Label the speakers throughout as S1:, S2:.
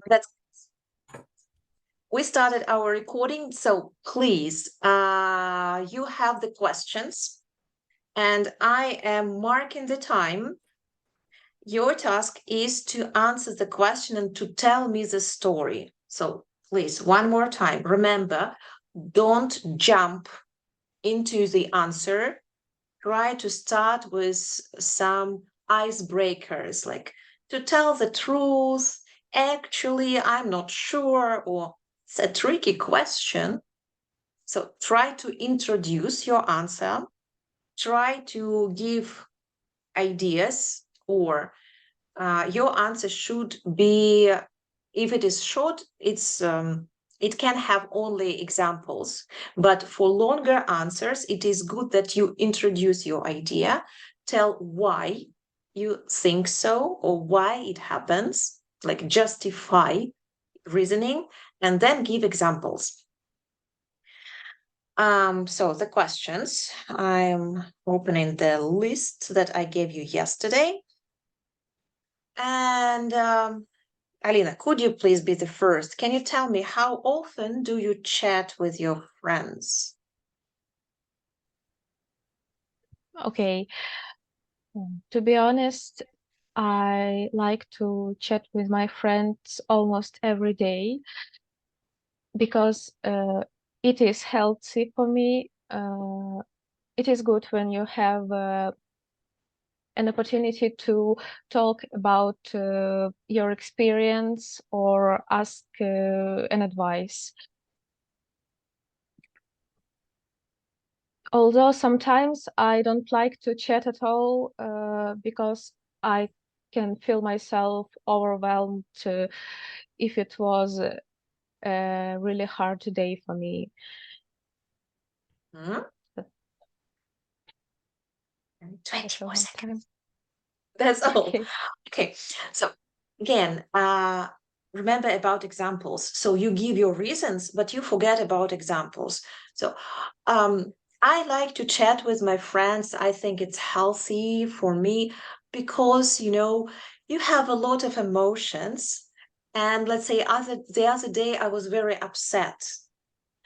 S1: that's we started our recording, so please, you have the questions, and I am marking the time. Your task is to answer the question and to tell me the story. So please, one more time, remember, don't jump into the answer. Try to start with some icebreakers, like to tell the truth. Actually, I'm not sure, or it's a tricky question. So try to introduce your answer. Try to give ideas, or your answer should be, if it is short, it can have only examples. But for longer answers, it is good that you introduce your idea, tell why you think so or why it happens, like justify reasoning, and then give examples. So the questions, I'm opening the list that I gave you yesterday. And Alina, could you please be the first? Can you tell me, how often do you chat with your friends?
S2: Okay. To be honest, I like to chat with my friends almost every day because it is healthy for me. It is good when you have an opportunity to talk about your experience or ask an advice. Although sometimes I don't like to chat at all because I can feel myself overwhelmed if it was a really hard day for me.
S1: Hmm? 20 more seconds. That's all.
S2: Okay.
S1: Okay. So again, remember about examples. So you give your reasons, but you forget about examples. So I like to chat with my friends. I think it's healthy for me because, you have a lot of emotions. And let's say the other day I was very upset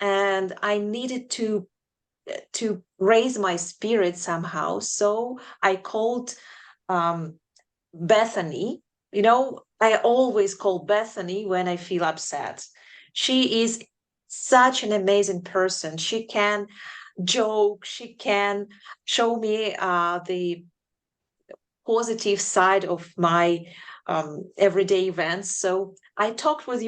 S1: and I needed to raise my spirit somehow. So I called Bethany. I always call Bethany when I feel upset. She is such an amazing person. She can joke, she can show me the positive side of my everyday events. So I talked with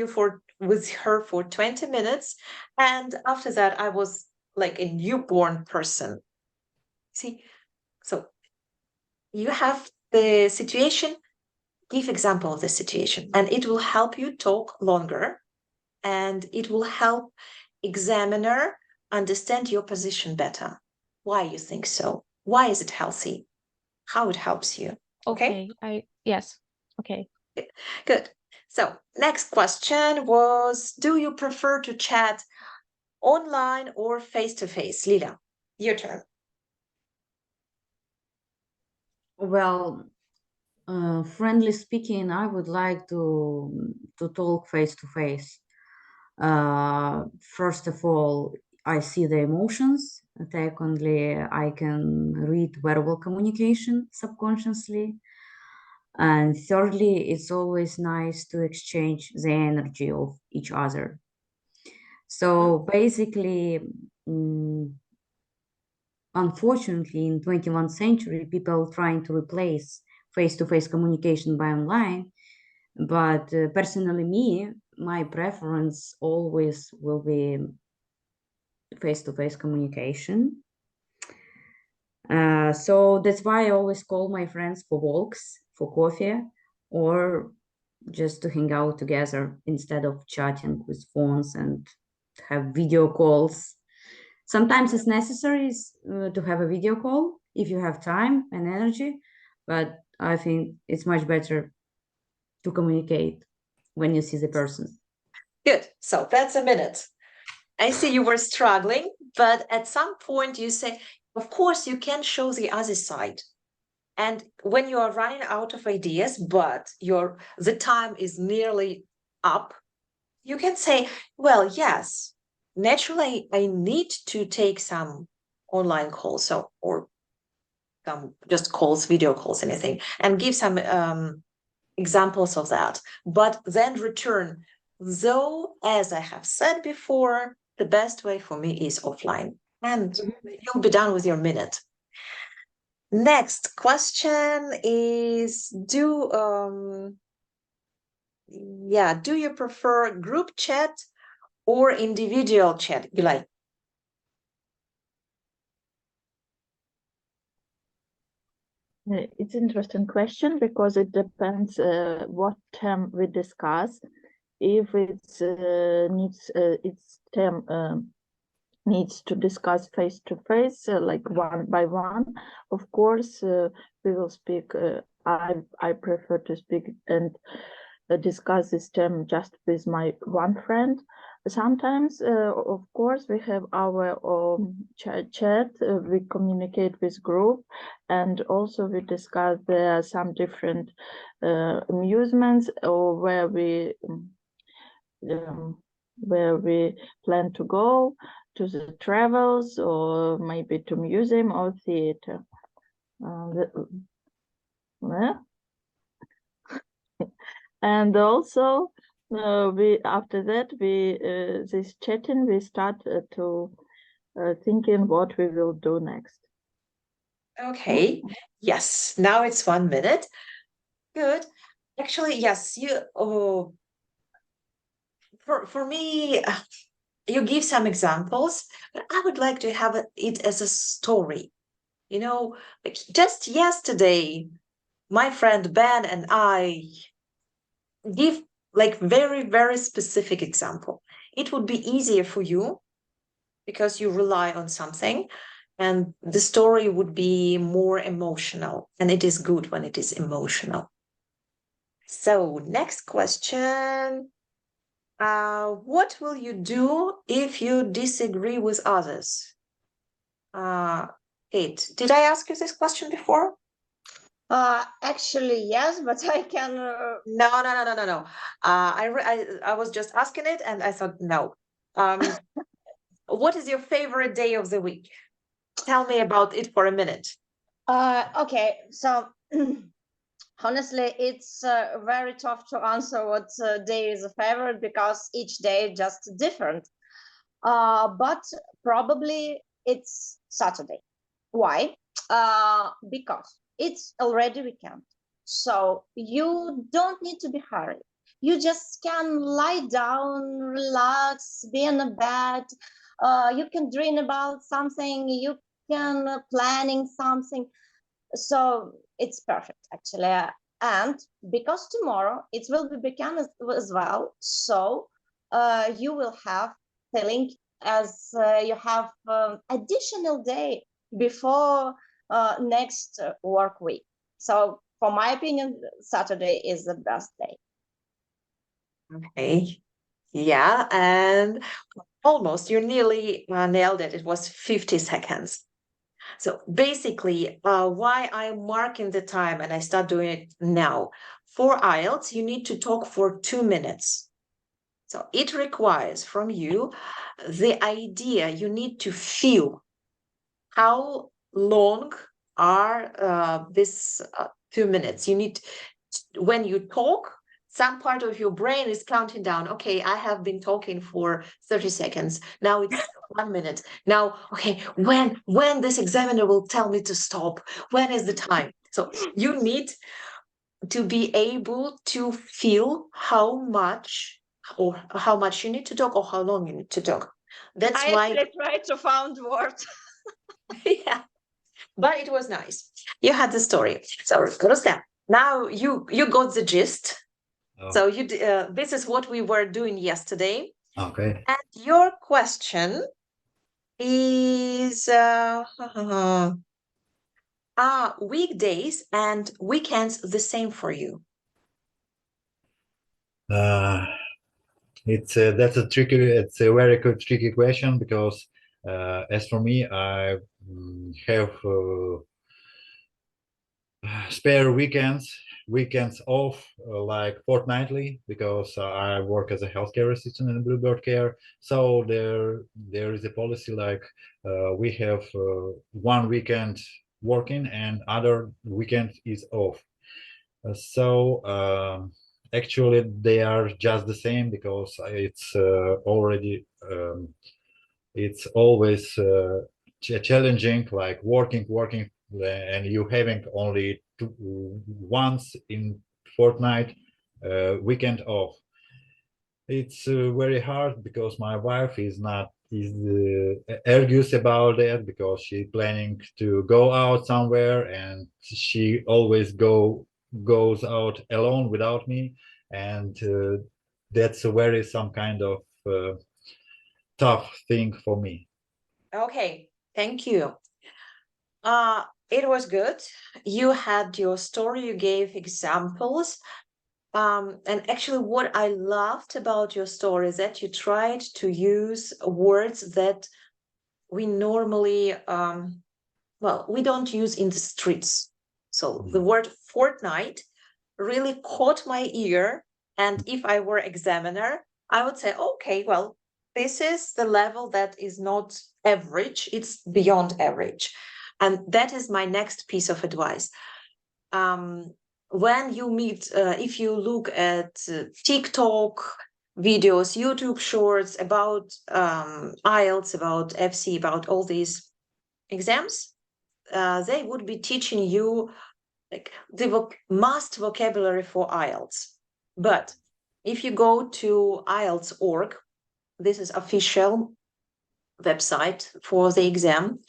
S1: her for 20 minutes, and after that I was like a newborn person. See, so you have the situation, give example of the situation, and it will help you talk longer, and it will help examiner understand your position better. Why you think so? Why is it healthy? How it helps you? Okay,
S2: Yes. Okay.
S1: good. So next question was, do you prefer to chat online or face to face? Lila, your turn.
S3: Well, friendly speaking, I would like to talk face to face. First of all, I see the emotions. Secondly, I can read verbal communication subconsciously. And thirdly, it's always nice to exchange the energy of each other. So basically, unfortunately, in 21st century, people trying to replace face-to-face communication by online. But personally, my preference always will be face-to-face communication. So that's why I always call my friends for walks, for coffee, or just to hang out together instead of chatting with phones and have video calls. Sometimes it's necessary to have a video call if you have time and energy, but I think it's much better to communicate when you see the person.
S1: Good. So that's a minute. I see you were struggling, but at some point you say, of course, you can show the other side. And when you are running out of ideas, but the time is nearly up, you can say, well, yes, naturally, I need to take some online calls, or just calls, video calls, anything, and give some examples of that. But then return, though, as I have said before, the best way for me is offline, and you'll be done with your minute. Next question is, do you prefer group chat or individual chat? Gülay?
S4: It's an interesting question because it depends what term we discuss. If it's needs to discuss face to face, like one by one, of course we will speak. I prefer to speak and discuss this term just with my one friend. Sometimes, of course, we have our chat, we communicate with group, and also we discuss there are some different amusements or where we plan to go to the travels or maybe to museum or theater. And also after that this chatting we start to thinking what we will do next.
S1: Okay, yes, now it's 1 minute. Good. Actually, yes, for me, you give some examples, but I would like to have it as a story. Like just yesterday, my friend Ben and I give like very, very specific example. It would be easier for you because you rely on something, and the story would be more emotional, and it is good when it is emotional. So next question. What will you do if you disagree with others? Kate, did I ask you this question before?
S5: Actually, yes, but I can.
S1: No. I was just asking it, and I thought no. What is your favorite day of the week? Tell me about it for a minute.
S5: Okay, so honestly, it's very tough to answer what day is a favorite because each day is just different. But probably it's Saturday. Why? Because it's already weekend. So you don't need to be hurried. You just can lie down, relax, be in a bed. You can dream about something. You can planning something. So it's perfect actually. And because tomorrow it will be weekend as well. So you will have feeling as you have additional day before next work week. So for my opinion, Saturday is the best day.
S1: Okay. Yeah, and almost, you nearly nailed it. It was 50 seconds. So basically, why I'm marking the time and I start doing it now. For IELTS, you need to talk for 2 minutes. So it requires from you the idea, you need to feel how long are this 2 minutes. You need, when you talk, some part of your brain is counting down. Okay, I have been talking for 30 seconds. Now it's 1 minute. Now, okay, when this examiner will tell me to stop? When is the time? So you need to be able to feel how much you need to talk or how long you need to talk. That's why
S5: I tried to find words.
S1: yeah, but it was nice. You had the story. So Rustem, now you got the gist.
S6: Oh.
S1: So this is what we were doing yesterday.
S6: Okay.
S1: And your question is are weekdays and weekends the same for you?
S6: It's that's a tricky. It's a very good tricky question because as for me, I have spare weekends off, like fortnightly, because I work as a healthcare assistant in Bluebird Care. So there is a policy like we have one weekend working and other weekend is off. Actually they are just the same, because it's already it's always challenging, like working, and you having only once in fortnight weekend off. It's very hard, because my wife is not is argues about that, because she planning to go out somewhere, and she always goes out alone without me, and that's a very some kind of tough thing for me.
S1: Okay, thank you. It was good. You had your story, you gave examples. And actually, what I loved about your story is that you tried to use words that we normally, well, we don't use in the streets. So the word fortnight really caught my ear. And if I were examiner, I would say, okay, well, this is the level that is not average, it's beyond average. And that is my next piece of advice. When you meet, if you look at TikTok videos, YouTube shorts about IELTS, about FC, about all these exams, they would be teaching you like the must vocabulary for IELTS. But if you go to IELTS.org, this is official website for the exam,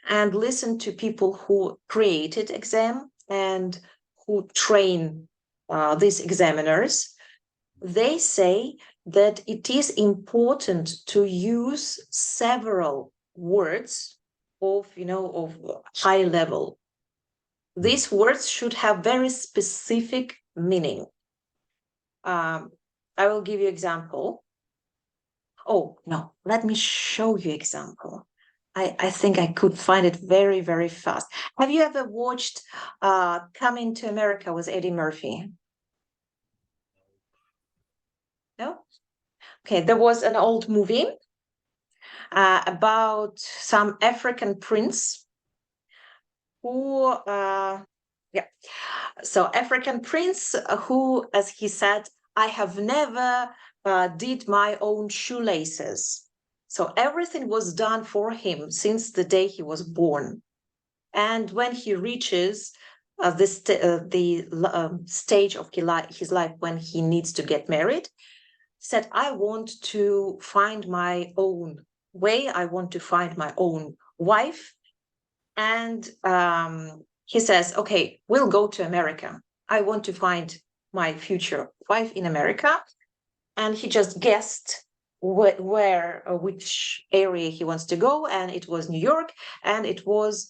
S1: and listen to people who created exam and who train these examiners, they say that it is important to use several words of, of high level. These words should have very specific meaning. I will give you example. Oh, no, let me show you example. I think I could find it very, very fast. Have you ever watched Coming to America with Eddie Murphy? No? Okay, there was an old movie about some African prince who, so African prince who, as he said, I have never did my own shoelaces. So everything was done for him since the day he was born. And when he reaches the stage of his life when he needs to get married, he said, I want to find my own way. I want to find my own wife. And he says, okay, we'll go to America. I want to find my future wife in America. And he just guessed which area he wants to go, and it was New York, and it was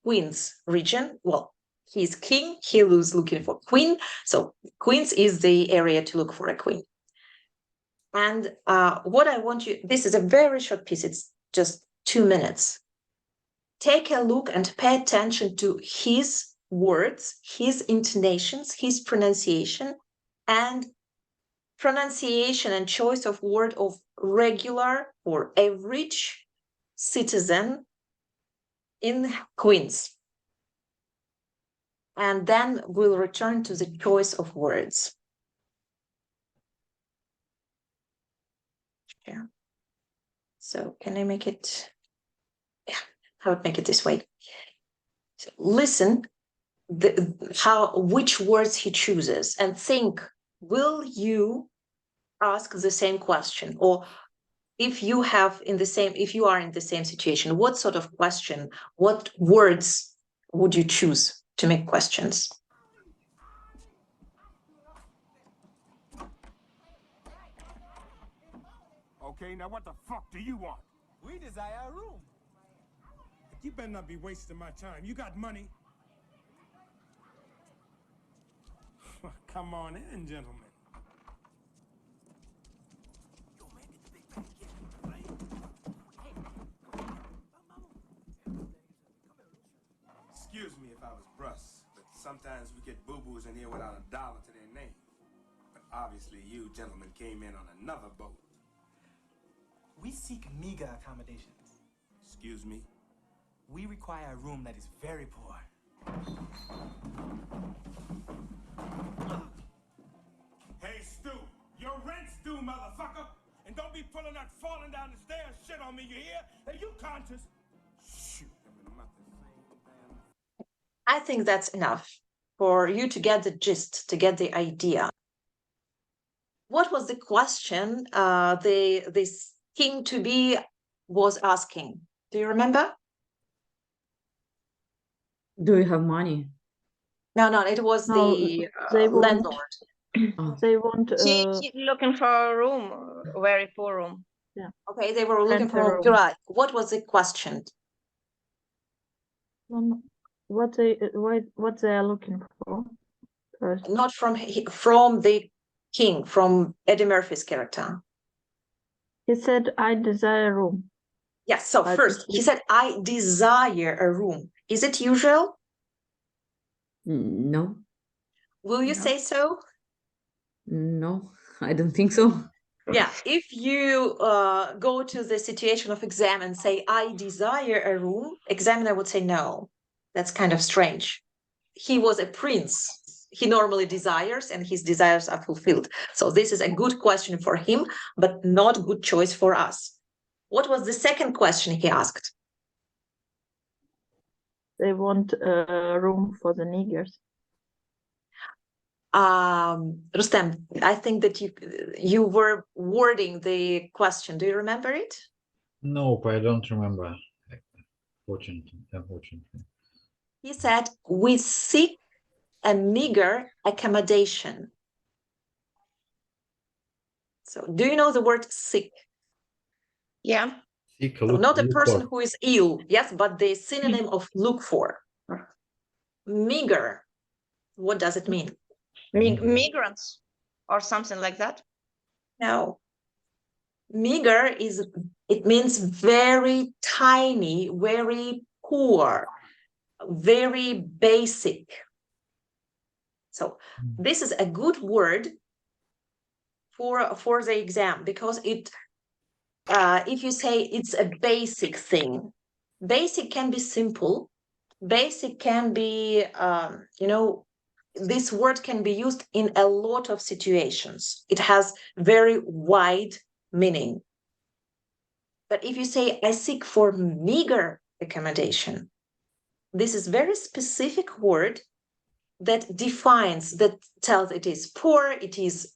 S1: Queens region. Well, he's king, he was looking for queen, so Queens is the area to look for a queen. And what I want you, this is a very short piece, it's just 2 minutes. Take a look and pay attention to his words, his intonations, his pronunciation, and choice of word of regular or average citizen in Queens. And then we'll return to the choice of words. Yeah. So can I make it? Yeah, I would make it this way. So listen which words he chooses and think, will you ask the same question? Or if you are in the same situation, what sort of question, what words would you choose to make questions?
S7: Okay, now what the fuck do you want?
S8: We desire a room.
S9: You better not be wasting my time. You got money? Come on in, gentlemen.
S8: Excuse me if I was
S7: Russ, but sometimes we get boo-boos in here without a dollar to their name. But obviously you gentlemen came in on another boat.
S8: We seek meager accommodations.
S7: Excuse me?
S8: We require a room that is very poor.
S7: Hey, Stu, your rent's due, motherfucker! And don't be pulling that falling down the stairs shit on me, you hear? Are you conscious? Shoot, I'm not the same damn...
S1: I think that's enough for you to get the gist, to get the idea. What was the question this king-to-be was asking? Do you remember?
S3: Do you have money?
S1: No, it was
S4: No,
S1: the
S4: they want-
S1: landlord.
S3: Oh,
S4: They want
S5: He looking for a room, a very poor room.
S1: Okay, they were looking
S4: Rent a
S1: for
S4: room.
S1: you're right. What was the question?
S4: what they are looking for first.
S1: Not from from the king, from Eddie Murphy's character.
S4: He said, "I desire a room."
S1: Yes. So
S4: But
S1: first, he said, "I desire a room." Is it usual?
S3: no,
S1: Will you
S4: No.
S1: say so?
S3: no, I don't think so.
S1: Yeah. If you go to the situation of exam and say, "I desire a room," examiner would say, "No, that's kind of strange." He was a prince. He normally desires, and his desires are fulfilled. So this is a good question for him, but not good choice for us. What was the second question he asked?
S4: They want a room for the niggers.
S1: Rustem, I think that you were wording the question. Do you remember it?
S6: Nope, I don't remember. Unfortunately.
S1: He said, "We seek a meager accommodation." So do you know the word sick?
S5: Yeah.
S6: Seek,
S1: So
S6: look,
S1: not a
S6: look
S1: person
S6: for.
S1: who is ill, yes, but the synonym of look for. Meager, what does it mean?
S5: Migrants or something like that.
S1: No. Meager it means very tiny, very poor, very basic. So this is a good word for the exam, because it if you say it's a basic thing, basic can be simple, basic can be this word can be used in a lot of situations. It has very wide meaning. But if you say, "I seek for meager accommodation," this is very specific word that defines, that tells it is poor, it is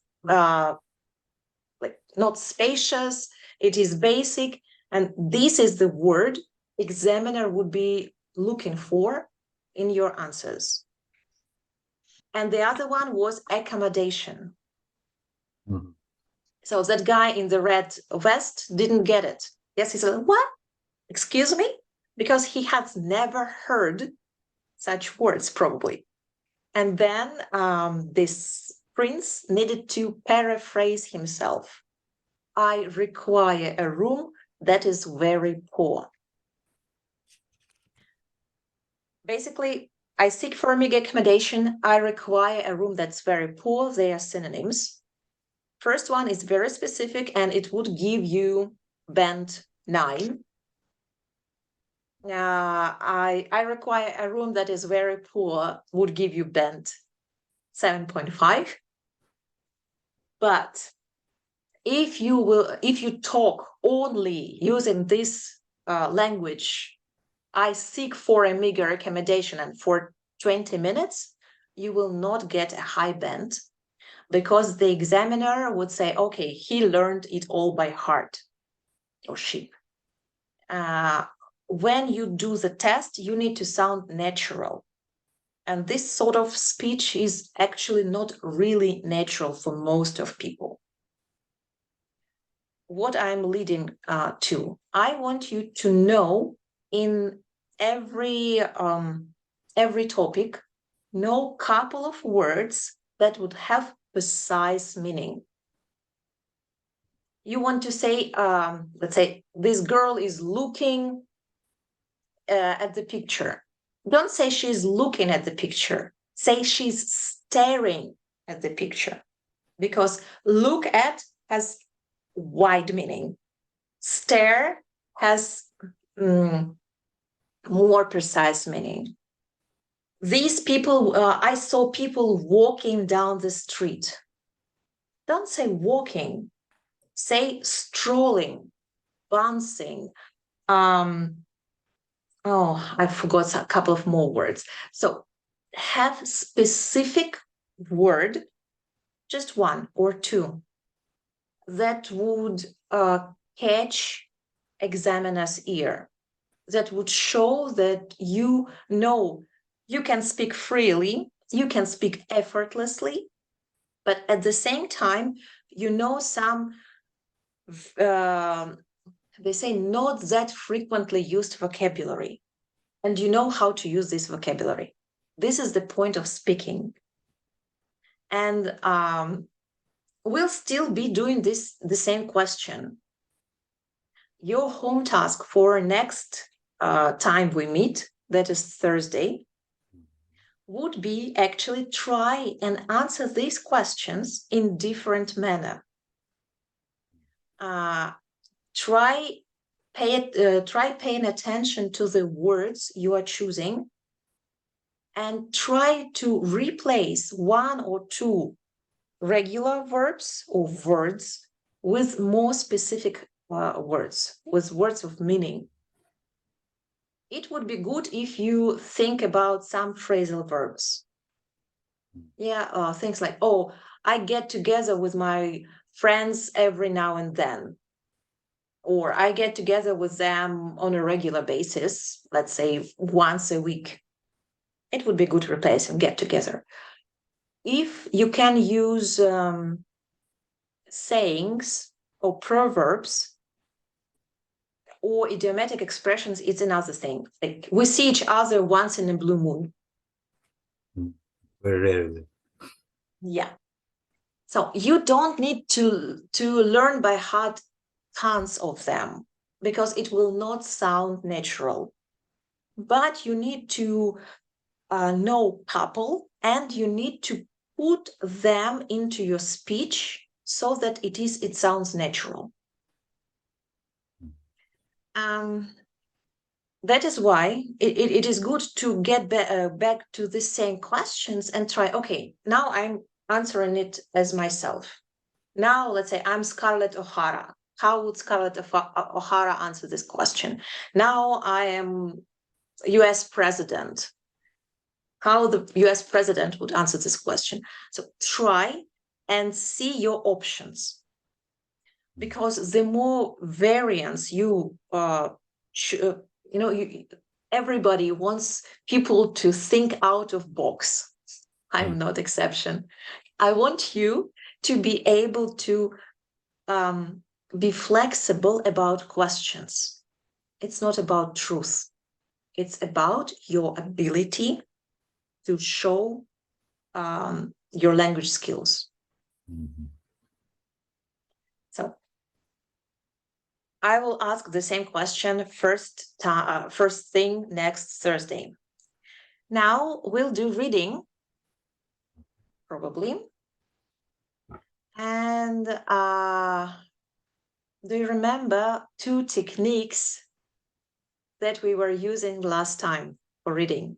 S1: like not spacious, it is basic, and this is the word examiner would be looking for in your answers. And the other one was accommodation.
S6: Mhm.
S1: So that guy in the red vest didn't get it. Yes, he said, "What? Excuse me?" Because he has never heard such words, probably. And then this prince needed to paraphrase himself. "I require a room that is very poor." Basically, I seek for a meager accommodation. I require a room that's very poor. They are synonyms. First one is very specific, and it would give you band 9. I require a room that is very poor would give you band 7.5. But if you talk only using this language, "I seek for a meager accommodation," and for 20 minutes, you will not get a high band, because the examiner would say, "Okay, he learned it all by heart," or she. When you do the test, you need to sound natural. And this sort of speech is actually not really natural for most of people. What I'm leading to, I want you to know in every topic, know couple of words that would have precise meaning. You want to say, let's say, "This girl is looking at the picture." Don't say she's looking at the picture. Say she's staring at the picture, because look at has wide meaning. Stare has more precise meaning. These people, I saw people walking down the street. Don't say walking, say strolling, bouncing. I forgot a couple of more words. So have specific word, just one or two, that would catch examiner's ear, that would show that you know you can speak freely, you can speak effortlessly, but at the same time, you know some, they say, not that frequently used vocabulary, and you know how to use this vocabulary. This is the point of speaking. And we'll still be doing this, the same question. Your home task for next time we meet, that is Thursday, would be actually try and answer these questions in different manner. Try paying attention to the words you are choosing, and try to replace one or two regular verbs or words with more specific words, with words of meaning. It would be good if you think about some phrasal verbs. Yeah, things like, oh, I get together with my friends every now and then, or I get together with them on a regular basis, let's say once a week. It would be good to replace and get together. If you can use sayings or proverbs or idiomatic expressions, it's another thing. Like, we see each other once in a blue moon.
S6: Very rarely.
S1: Yeah. So you don't need to learn by heart tons of them, because it will not sound natural. But you need to know couple, and you need to put them into your speech so that it sounds natural. That is why it is good to get back to the same questions and try, okay, now I'm answering it as myself. Now, let's say I'm Scarlett O'Hara. How would Scarlett O'Hara answer this question? Now I am US president. How the US president would answer this question. So try and see your options, because the more variance everybody wants people to think out of box. I'm not exception. I want you to be able to be flexible about questions. It's not about truth. It's about your ability to show your language skills. So I will ask the same question first thing next Thursday. Now we'll do reading, probably. And do you remember two techniques that we were using last time for reading?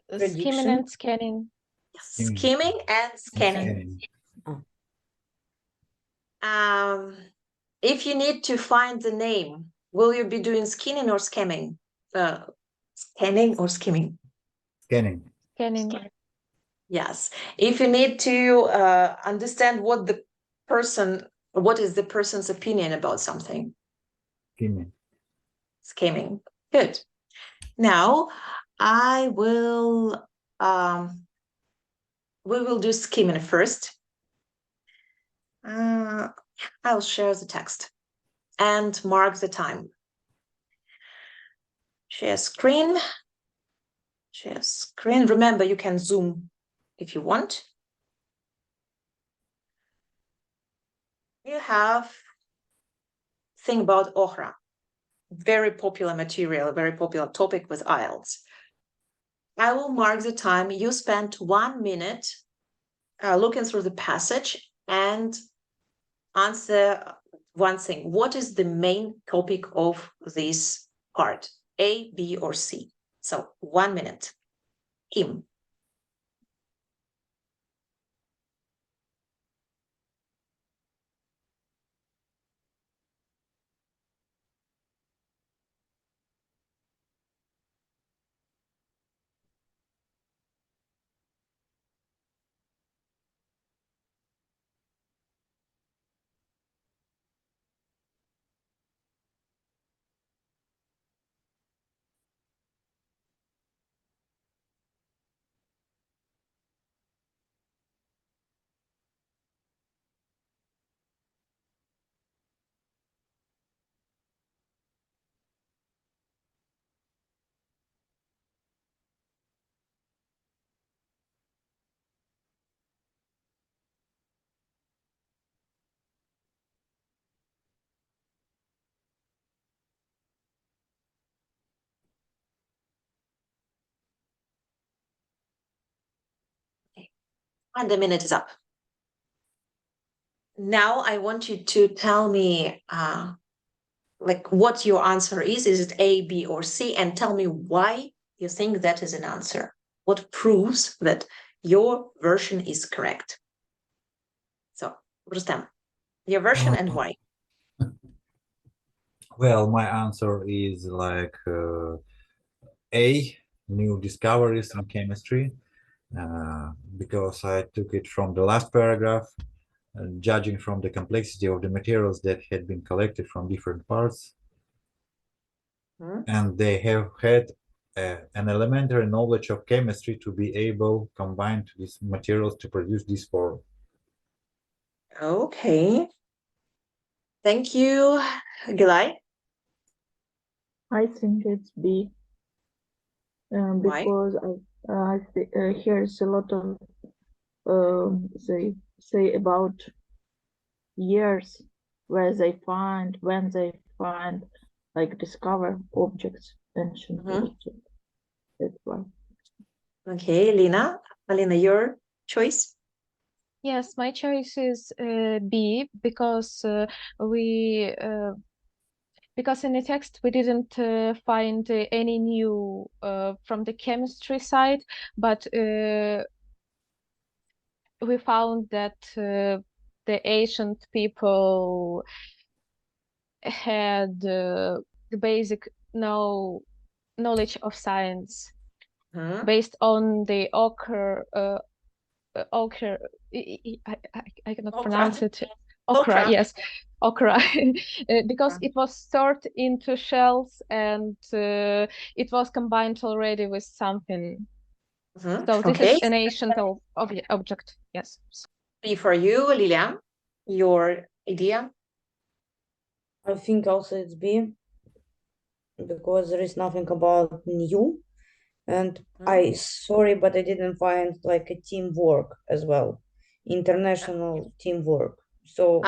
S2: Skimming and scanning.
S1: Yes, skimming and scanning. If you need to find the name, will you be doing skinning or scamming? Scanning or skimming?
S6: Scanning.
S2: Scanning.
S1: Yes. If you need to understand what is the person's opinion about something?
S6: Skimming.
S1: Skimming. Good. Now we will do skimming first. I'll share the text and mark the time. Share screen. Share screen. Remember, you can zoom if you want. You have thing about Ohra. very popular material, very popular topic with IELTS. I will mark the time you spent 1 minute looking through the passage and answer one thing. What is the main topic of this part? A, B, or C? So 1 minute. Kim. And the minute is up. Now I want you to tell me like what your answer is. Is it A, B, or C? And tell me why you think that is an answer. What proves that your version is correct? So, Rustam, your version and why?
S6: Well, my answer is like A, new discoveries in chemistry, because I took it from the last paragraph, judging from the complexity of the materials that had been collected from different parts. And they have had an elementary knowledge of chemistry to be able to combine these materials to produce this form.
S1: Okay. Thank you, Gilay.
S4: I think it's B.
S1: Why?
S4: Because here's a lot of they say about years where they find, when they find, like discover objects, ancient objects. That's why.
S1: Okay, Lina. Alina, your choice?
S2: Yes, my choice is B because because in the text we didn't find any new from the chemistry side, but we found that the ancient people had the basic knowledge of science based on the ochre. I cannot pronounce it. Ochre, yes, ochre, because it was stored into shells and it was combined already with something. So this is an ancient object, yes.
S1: B for you, Lilian, your idea?
S3: I think also it's B, because there is nothing about new. And sorry, but I didn't find like a teamwork as well, international teamwork. So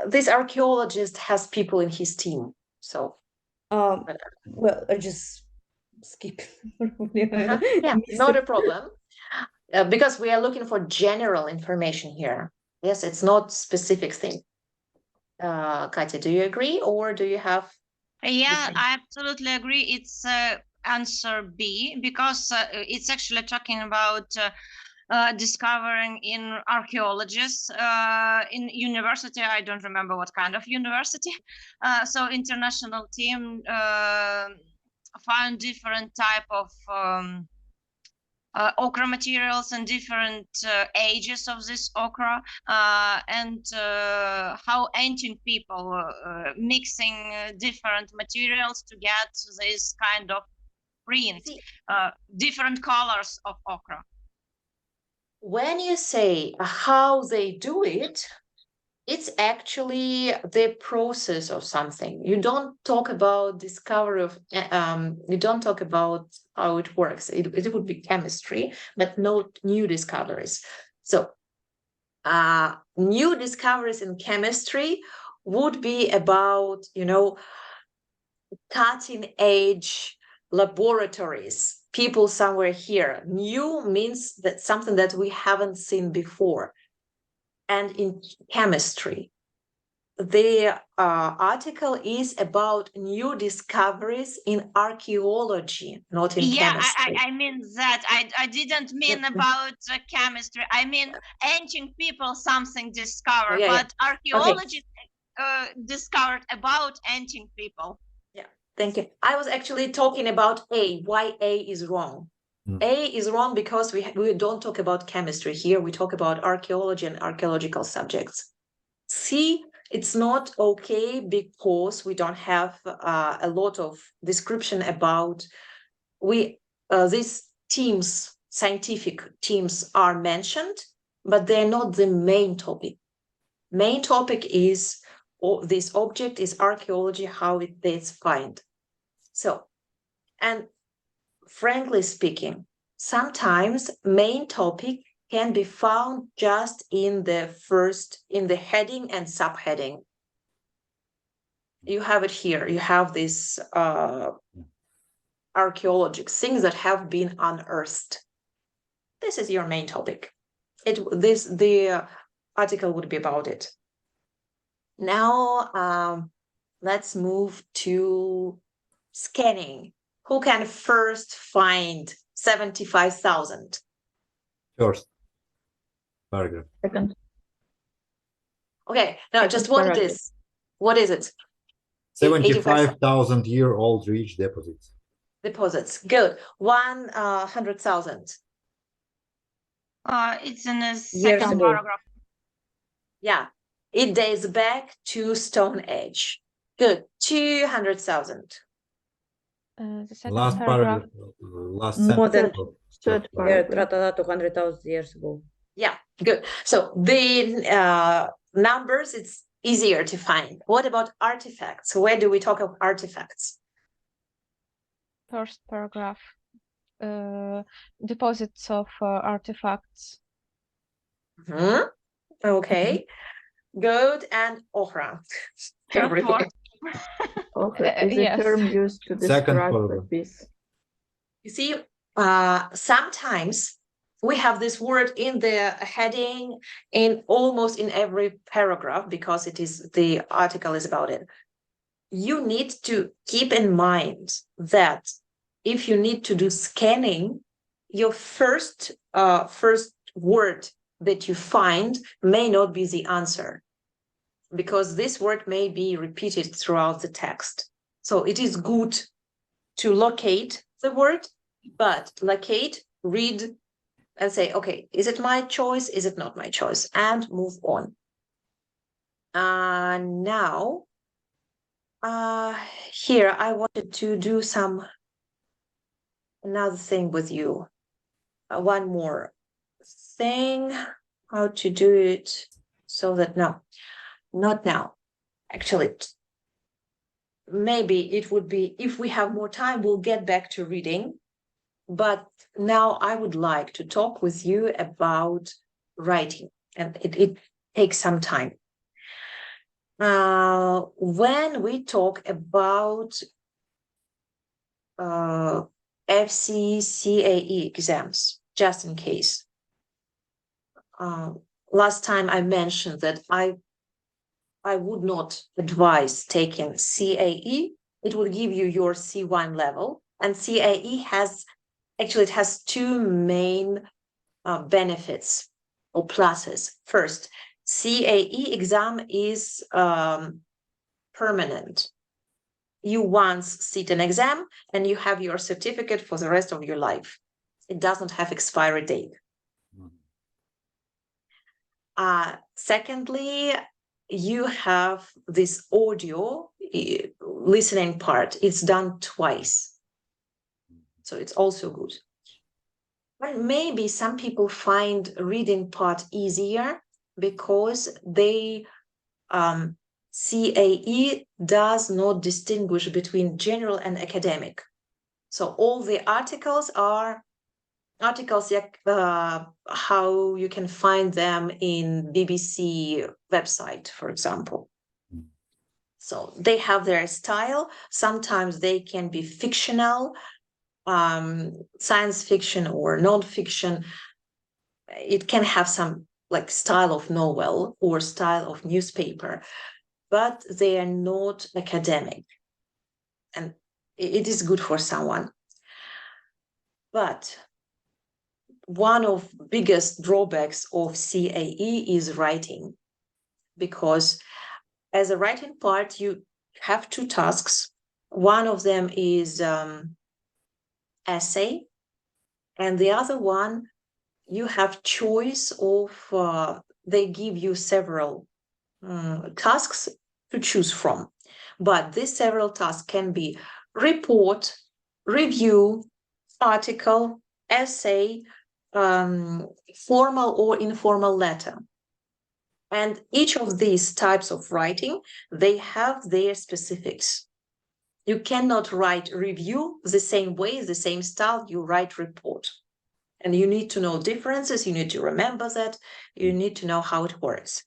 S1: this archaeologist has people in his team. So
S3: well, I just skip.
S1: Yeah, not a problem. Because we are looking for general information here. Yes, it's not specific thing. Katya, do you agree, or do you have?
S5: Yeah, I absolutely agree. It's answer B, because it's actually talking about discovering in archaeologists in university. I don't remember what kind of university. So international team found different type of ochre materials and different ages of this ochre, and how ancient people mixing different materials to get this kind of print, different colors of ochre.
S1: When you say how they do it, it's actually the process of something. You don't talk about discovery of, you don't talk about how it works. It would be chemistry, but no new discoveries. So new discoveries in chemistry would be about, cutting edge laboratories, people somewhere here. New means that something that we haven't seen before. And in chemistry, the article is about new discoveries in archaeology, not in chemistry.
S10: I mean that. I didn't mean about chemistry. I mean ancient people something discovered, but archaeology discovered about ancient people.
S1: Yeah, thank you. I was actually talking about A, why A is wrong. A is wrong because we don't talk about chemistry here. We talk about archaeology and archaeological subjects. C, it's not okay because we don't have a lot of description about these teams, scientific teams are mentioned, but they're not the main topic. Main topic is this object is archaeology, how it is found. So, and frankly speaking, sometimes main topic can be found just in the heading and subheading. You have it here. You have this archaeological things that have been unearthed. This is your main topic. The article would be about it. Now, let's move to scanning. Who can first find 75,000?
S6: First paragraph.
S4: Second.
S1: Okay, no, just what it is. What is it?
S6: 75,000-year-old rich deposits.
S1: Deposits. Good. 100,000.
S10: It's in the second paragraph.
S1: Yeah, it dates back to Stone Age. Good. 200,000.
S2: The second
S6: Last
S2: paragraph.
S6: last
S3: More than
S4: Third
S3: yeah,
S4: paragraph.
S3: 200,000 years ago.
S1: Yeah, good. So the numbers, it's easier to find. What about artifacts? Where do we talk of artifacts?
S2: First paragraph. Deposits of artifacts.
S1: Okay, good. And Ohra.
S10: Third
S4: Okay, is a
S2: yes.
S4: term used to
S6: Second
S4: describe a
S6: paragraph.
S4: piece.
S1: You see, sometimes we have this word in the heading in almost in every paragraph because the article is about it. You need to keep in mind that if you need to do scanning, your first word that you find may not be the answer, because this word may be repeated throughout the text. So it is good to locate the word, but locate, read, and say, okay, is it my choice? Is it not my choice? And move on. Now, here I wanted to do another thing with you. One more thing, how to do it so that no, not now. Actually, maybe it would be, if we have more time, we'll get back to reading. But now I would like to talk with you about writing, and it takes some time. When we talk about FCCAE exams, just in case, last time I mentioned that I would not advise taking CAE. It will give you your C1 level, and CAE has two main benefits or pluses. First, CAE exam is permanent. You once sit an exam and you have your certificate for the rest of your life. It doesn't have expiry date. Secondly, you have this audio listening part. It's done twice. So it's also good. But maybe some people find reading part easier because they CAE does not distinguish between general and academic. So all the articles are articles how you can find them in BBC website, for example. So they have their style. Sometimes they can be fictional, science fiction or non-fiction. It can have some like style of novel or style of newspaper, but they are not academic. And it is good for someone. But one of biggest drawbacks of CAE is writing, because as a writing part, you have two tasks. One of them is essay, and the other one, you have choice of, they give you several tasks to choose from. But these several tasks can be report, review, article, essay, formal or informal letter. And each of these types of writing, they have their specifics. You cannot write review the same way, the same style you write report. And you need to know differences, you need to remember that, you need to know how it works.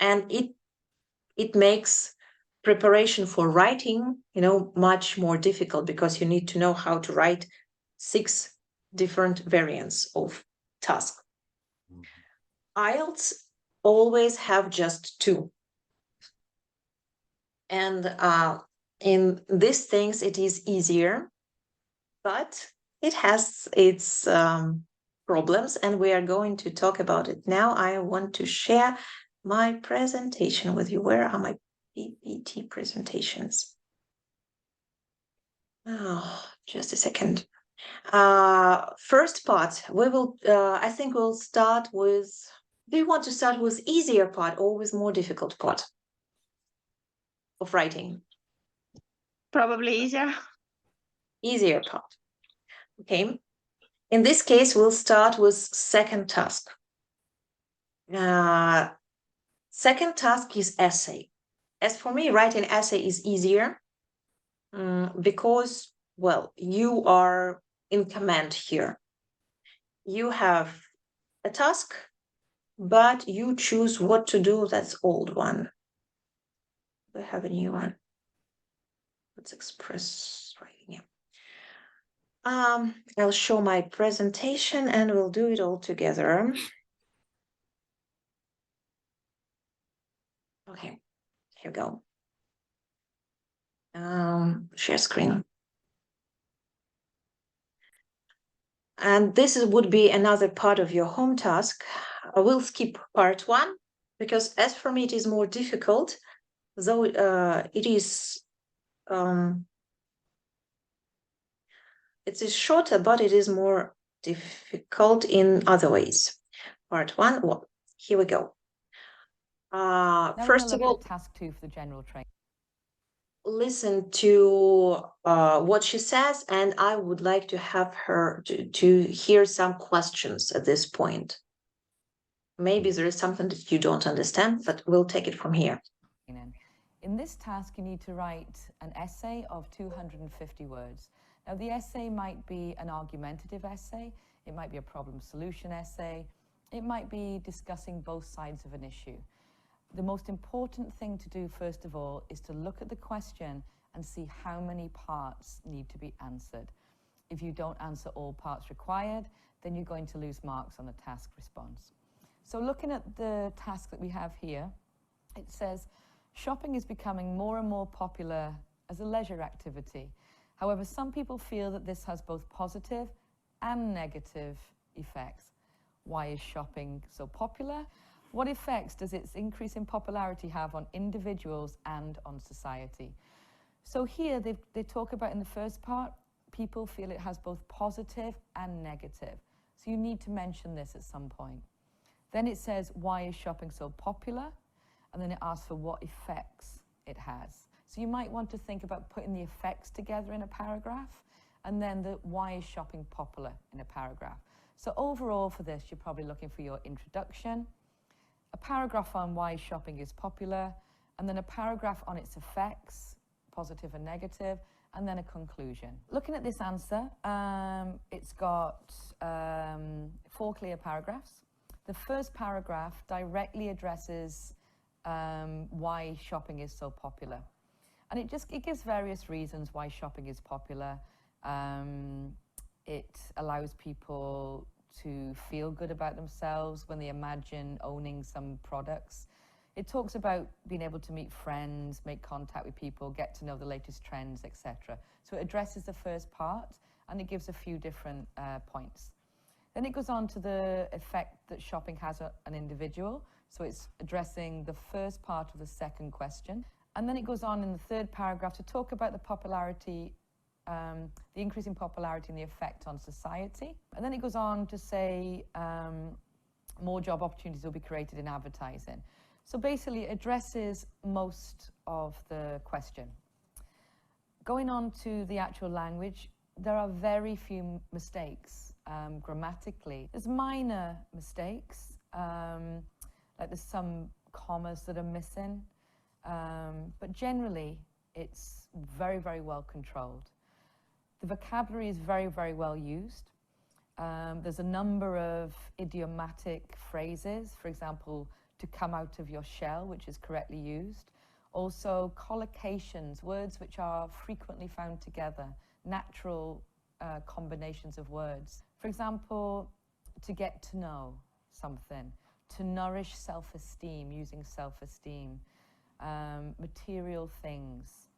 S1: And it makes preparation for writing, much more difficult, because you need to know how to write 6 different variants of task. IELTS always have just 2. And in these things, it is easier, but it has its problems, and we are going to talk about it now. I want to share my presentation with you. Where are my PPT presentations? Oh, just a second. First part, we will, I think we'll start with, do you want to start with easier part or with more difficult part of writing?
S10: Probably easier.
S1: Easier part. Okay. In this case, we'll start with second task. Second task is essay. As for me, writing essay is easier because, well, you are in command here. You have a task, but you choose what to do. That's old one. We have a new one. Let's express writing. I'll show my presentation and we'll do it all together. Okay, here we go. Share screen. And this would be another part of your home task. I will skip part 1 because as for me, it is more difficult, though it is shorter, but it is more difficult in other ways. Part 1, well, here we go. First of all,
S11: task 2 for the general training.
S1: Listen to what she says, and I would like to have her to hear some questions at this point. Maybe there is something that you don't understand, but we'll take it from here.
S11: In this task, you need to write an essay of 250 words. Now, the essay might be an argumentative essay, it might be a problem solution essay, it might be discussing both sides of an issue. The most important thing to do, first of all, is to look at the question and see how many parts need to be answered. If you don't answer all parts required, then you're going to lose marks on the task response. So looking at the task that we have here, it says, shopping is becoming more and more popular as a leisure activity. However, some people feel that this has both positive and negative effects. Why is shopping so popular? What effects does its increase in popularity have on individuals and on society? So here they talk about in the first part, people feel it has both positive and negative. So you need to mention this at some point. Then it says, why is shopping so popular? And then it asks for what effects it has. So you might want to think about putting the effects together in a paragraph, and then the why is shopping popular in a paragraph. So overall for this, you're probably looking for your introduction, a paragraph on why shopping is popular, and then a paragraph on its effects, positive and negative, and then a conclusion. Looking at this answer, it's got 4 clear paragraphs. The first paragraph directly addresses why shopping is so popular. And it gives various reasons why shopping is popular. It allows people to feel good about themselves when they imagine owning some products. It talks about being able to meet friends, make contact with people, get to know the latest trends, etc. So it addresses the first part, and it gives a few different points. Then it goes on to the effect that shopping has on an individual. So it's addressing the first part of the second question. And then it goes on in the third paragraph to talk about the popularity, the increasing popularity and the effect on society. And then it goes on to say more job opportunities will be created in advertising. So basically it addresses most of the question. Going on to the actual language, there are very few mistakes grammatically. There's minor mistakes, like there's some commas that are missing, but generally it's very, very well controlled. The vocabulary is very, very well used. There's a number of idiomatic phrases, for example, to come out of your shell, which is correctly used. Also collocations, words which are frequently found together, natural combinations of words. For example, to get to know something, to nourish self-esteem, using self-esteem, material things,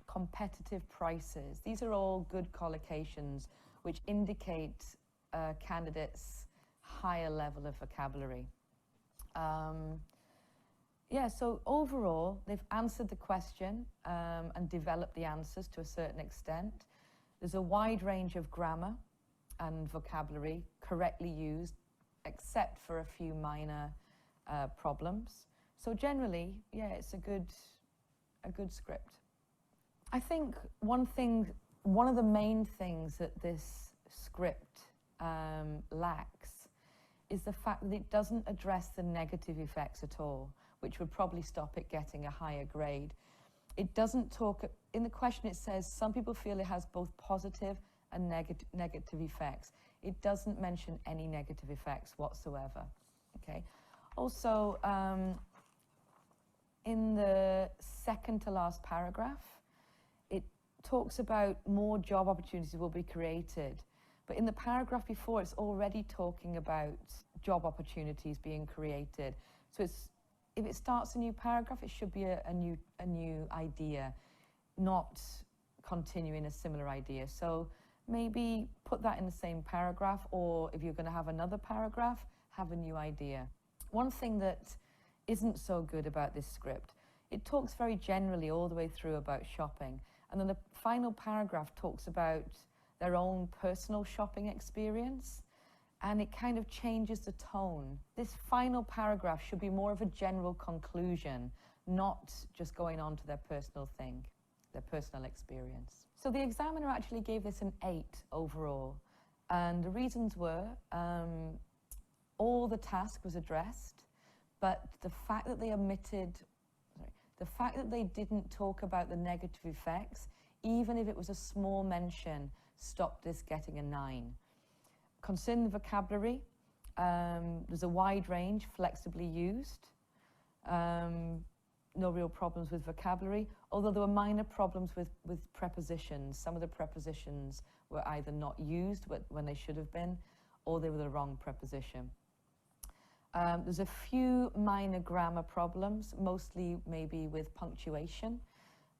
S11: competitive prices. These are all good collocations which indicate a candidate's higher level of vocabulary. Yeah, so overall, they've answered the question and developed the answers to a certain extent. There's a wide range of grammar and vocabulary correctly used, except for a few minor problems. So generally, yeah, it's a good script. I think one of the main things that this script lacks is the fact that it doesn't address the negative effects at all, which would probably stop it getting a higher grade. It doesn't talk, in the question it says, some people feel it has both positive and negative effects. It doesn't mention any negative effects whatsoever, okay? Also, in the second to last paragraph, it talks about more job opportunities will be created. But in the paragraph before, it's already talking about job opportunities being created. So if it starts a new paragraph, it should be a new idea, not continuing a similar idea. So maybe put that in the same paragraph, or if you're going to have another paragraph, have a new idea. One thing that isn't so good about this script, it talks very generally all the way through about shopping. And then the final paragraph talks about their own personal shopping experience, and it kind of changes the tone. This final paragraph should be more of a general conclusion, not just going on to their personal thing, their personal experience. So the examiner actually gave this an 8 overall, and the reasons were all the task was addressed, but the fact that they didn't talk about the negative effects, even if it was a small mention, stopped this getting a 9. Concerning the vocabulary, there's a wide range, flexibly used. No real problems with vocabulary, although there were minor problems with prepositions. Some of the prepositions were either not used when they should have been, or they were the wrong preposition. There's a few minor grammar problems, mostly maybe with punctuation,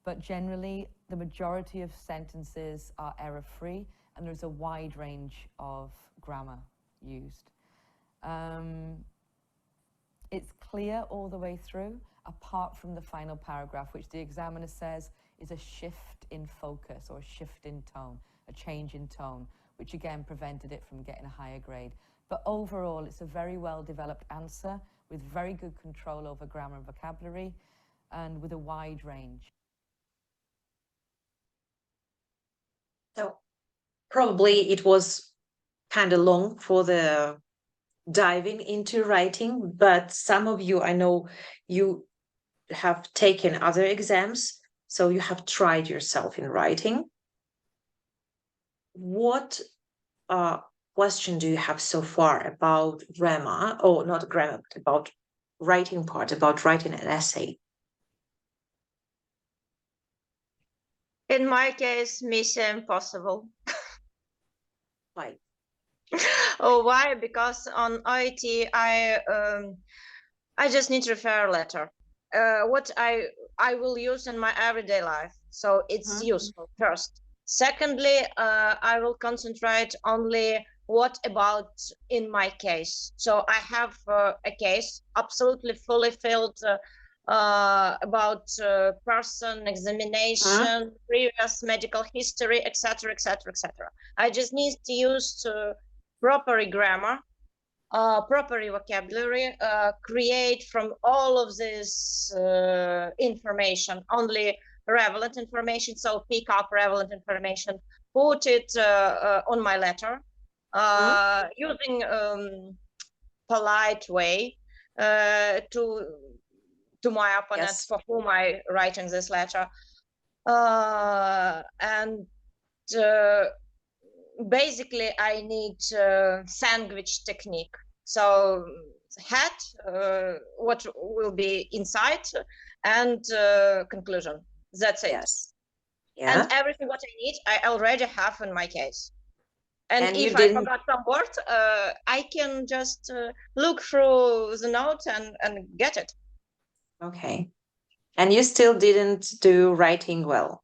S11: but generally the majority of sentences are error-free, and there's a wide range of grammar used. It's clear all the way through, apart from the final paragraph, which the examiner says is a shift in focus or a shift in tone, a change in tone, which again prevented it from getting a higher grade. But overall, it's a very well-developed answer with very good control over grammar and vocabulary, and with a wide range.
S1: So probably it was kind of long for the diving into writing, but some of you, I know you have taken other exams, so you have tried yourself in writing. What question do you have so far about grammar, or not grammar, but about writing part, about writing an essay?
S10: In my case, mission impossible.
S1: Why?
S10: Oh, why? Because on IET, I just need refer letter. What I will use in my everyday life, so it's useful first. Secondly, I will concentrate only what about in my case. So I have a case absolutely fully filled about person, examination, previous medical history, etc., etc., etc. I just need to use proper grammar, proper vocabulary, create from all of this information only relevant information. So pick up relevant information, put it on my letter, using polite way to my opponent, for whom I writing this letter, and basically I need sandwich technique. So head, what will be inside, and conclusion. That's it.
S1: Yeah.
S10: And everything what I need, I already have in my case. And
S1: you
S10: if I forgot some word, I can just look through the note and get it.
S1: Okay. And you still didn't do writing well?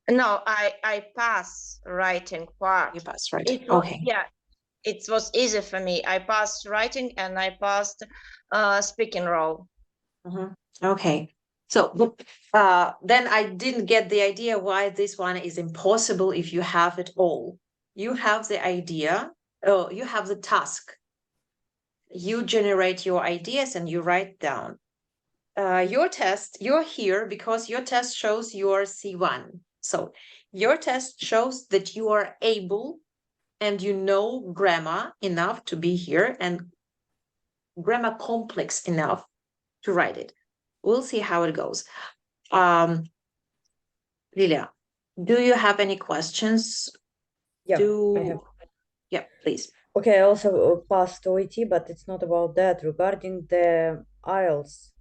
S10: No, I pass writing part.
S1: You passed writing.
S10: Okay. Yeah, it was easy for me. I passed writing and I passed speaking role.
S1: Okay. So then I didn't get the idea why this one is impossible if you have it all. You have the idea, you have the task. You generate your ideas and you write down. Your test, you're here because your test shows your C1. So your test shows that you are able and you know grammar enough to be here and grammar complex enough to write it. We'll see how it goes. Lilia, do you have any questions?
S3: Yeah, I have.
S1: Yeah, please.
S3: Okay, I also passed OET, but it's not about that. Regarding the IELTS,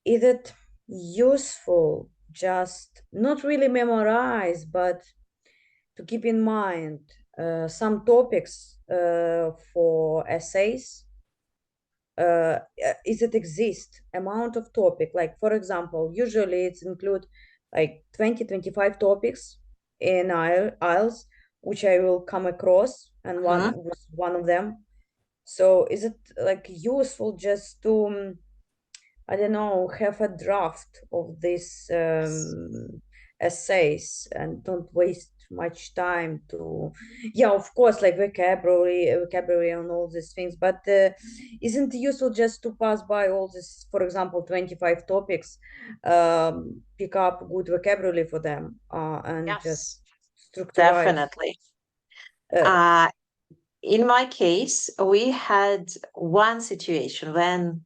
S3: is it useful just not really memorize, but to keep in mind some topics for essays? Is it exist amount of topic? Like, for example, usually it's include like 20-25 topics in IELTS, which I will come across, and one was one of them. So is it like useful just to I don't know, have a draft of these essays and don't waste much time to, yeah, of course, like vocabulary and all these things, but isn't it useful just to pass by all this, for example, 25 topics, pick up good vocabulary for them, and just structure.
S1: Definitely. In my case, we had one situation when,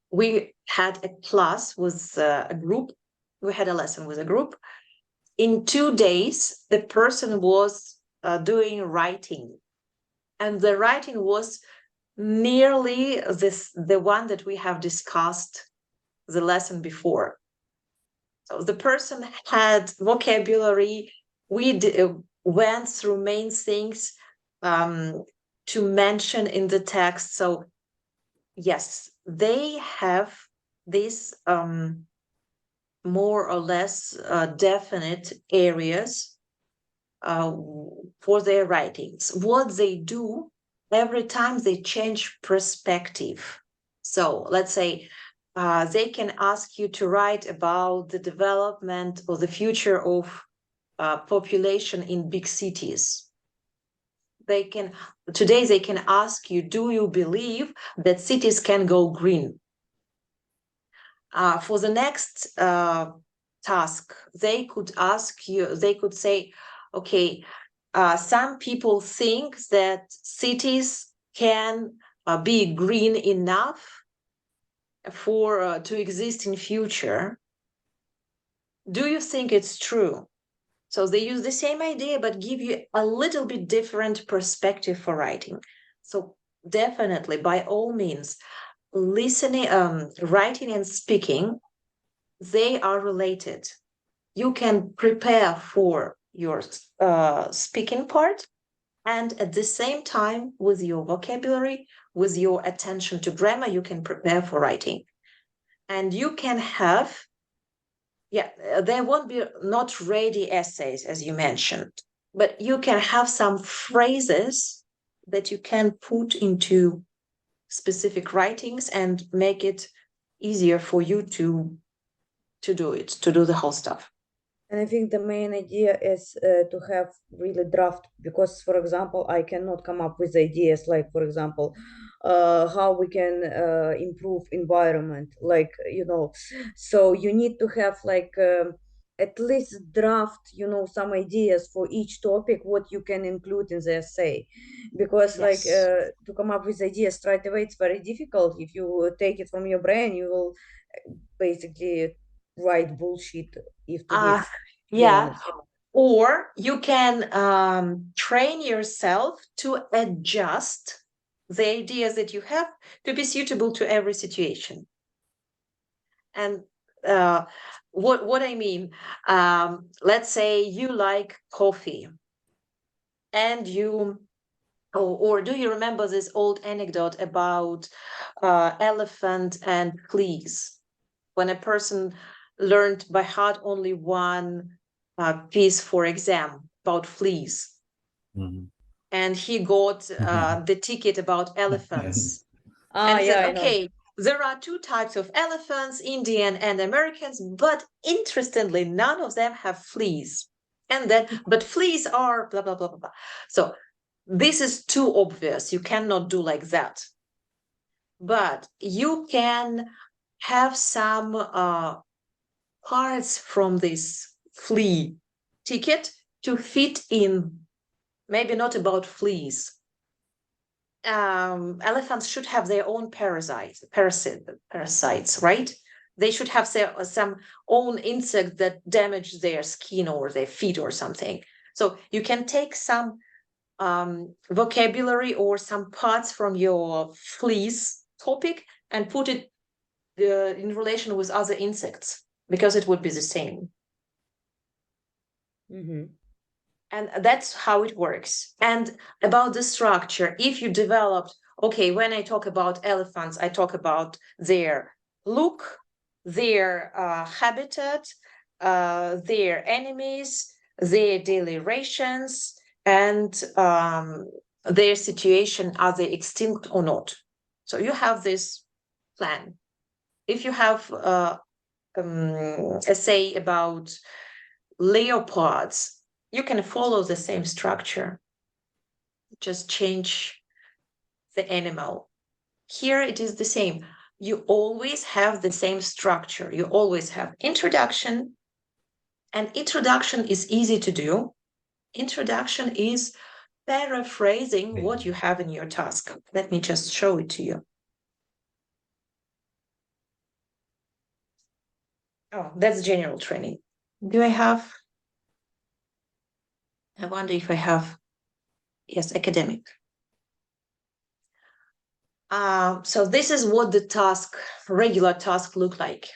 S1: we had a class with a group. We had a lesson with a group. In 2 days, the person was doing writing, and the writing was nearly the one that we have discussed the lesson before. So the person had vocabulary. We went through main things to mention in the text. So yes, they have this more or less definite areas for their writings. What they do every time, they change perspective. So let's say they can ask you to write about the development or the future of population in big cities. Today they can ask you, do you believe that cities can go green? For the next task, they could ask you, they could say, okay, some people think that cities can be green enough for to exist in future. Do you think it's true? So they use the same idea, but give you a little bit different perspective for writing. So definitely, by all means, listening, writing and speaking, they are related. You can prepare for your speaking part, and at the same time, with your vocabulary, with your attention to grammar, you can prepare for writing. And you can have, there won't be not ready essays, as you mentioned, but you can have some phrases that you can put into specific writings and make it easier for you to do the whole stuff.
S3: And I think the main idea is to have really draft, because, for example, I cannot come up with ideas like, for example, how we can improve environment, like, so you need to have like at least draft, some ideas for each topic, what you can include in the essay, because like to come up with ideas straight away, it's very difficult. If you take it from your brain, you will basically write bullshit if to be honest.
S1: Or you can train yourself to adjust the ideas that you have to be suitable to every situation. And what I mean, let's say you like coffee, and you, or do you remember this old anecdote about elephant and fleas? When a person learned by heart only one piece for exam about fleas. Mm-hmm. And he got the ticket about elephants. And said, okay, there are two types of elephants, Indian and Americans, but interestingly, none of them have fleas. And then, but fleas are blah, blah, blah, blah, blah. So this is too obvious. You cannot do like that. But you can have some parts from this flea ticket to fit in, maybe not about fleas. Elephants should have their own parasites, right? They should have some own insect that damage their skin or their feet or something. So you can take some vocabulary or some parts from your fleas topic and put it in relation with other insects, because it would be the same. Mm-hmm. And that's how it works. And about the structure, if you developed, okay, when I talk about elephants, I talk about their look, their habitat, their enemies, their daily rations, and their situation, are they extinct or not? So you have this plan. If you have essay about leopards, you can follow the same structure, just change the animal. Here it is the same. You always have the same structure. You always have introduction, and introduction is easy to do. Introduction is paraphrasing what you have in your task. Let me just show it to you. Oh, that's general training. Do I have? I wonder if I have, yes, academic. So this is what the task, regular task, look like.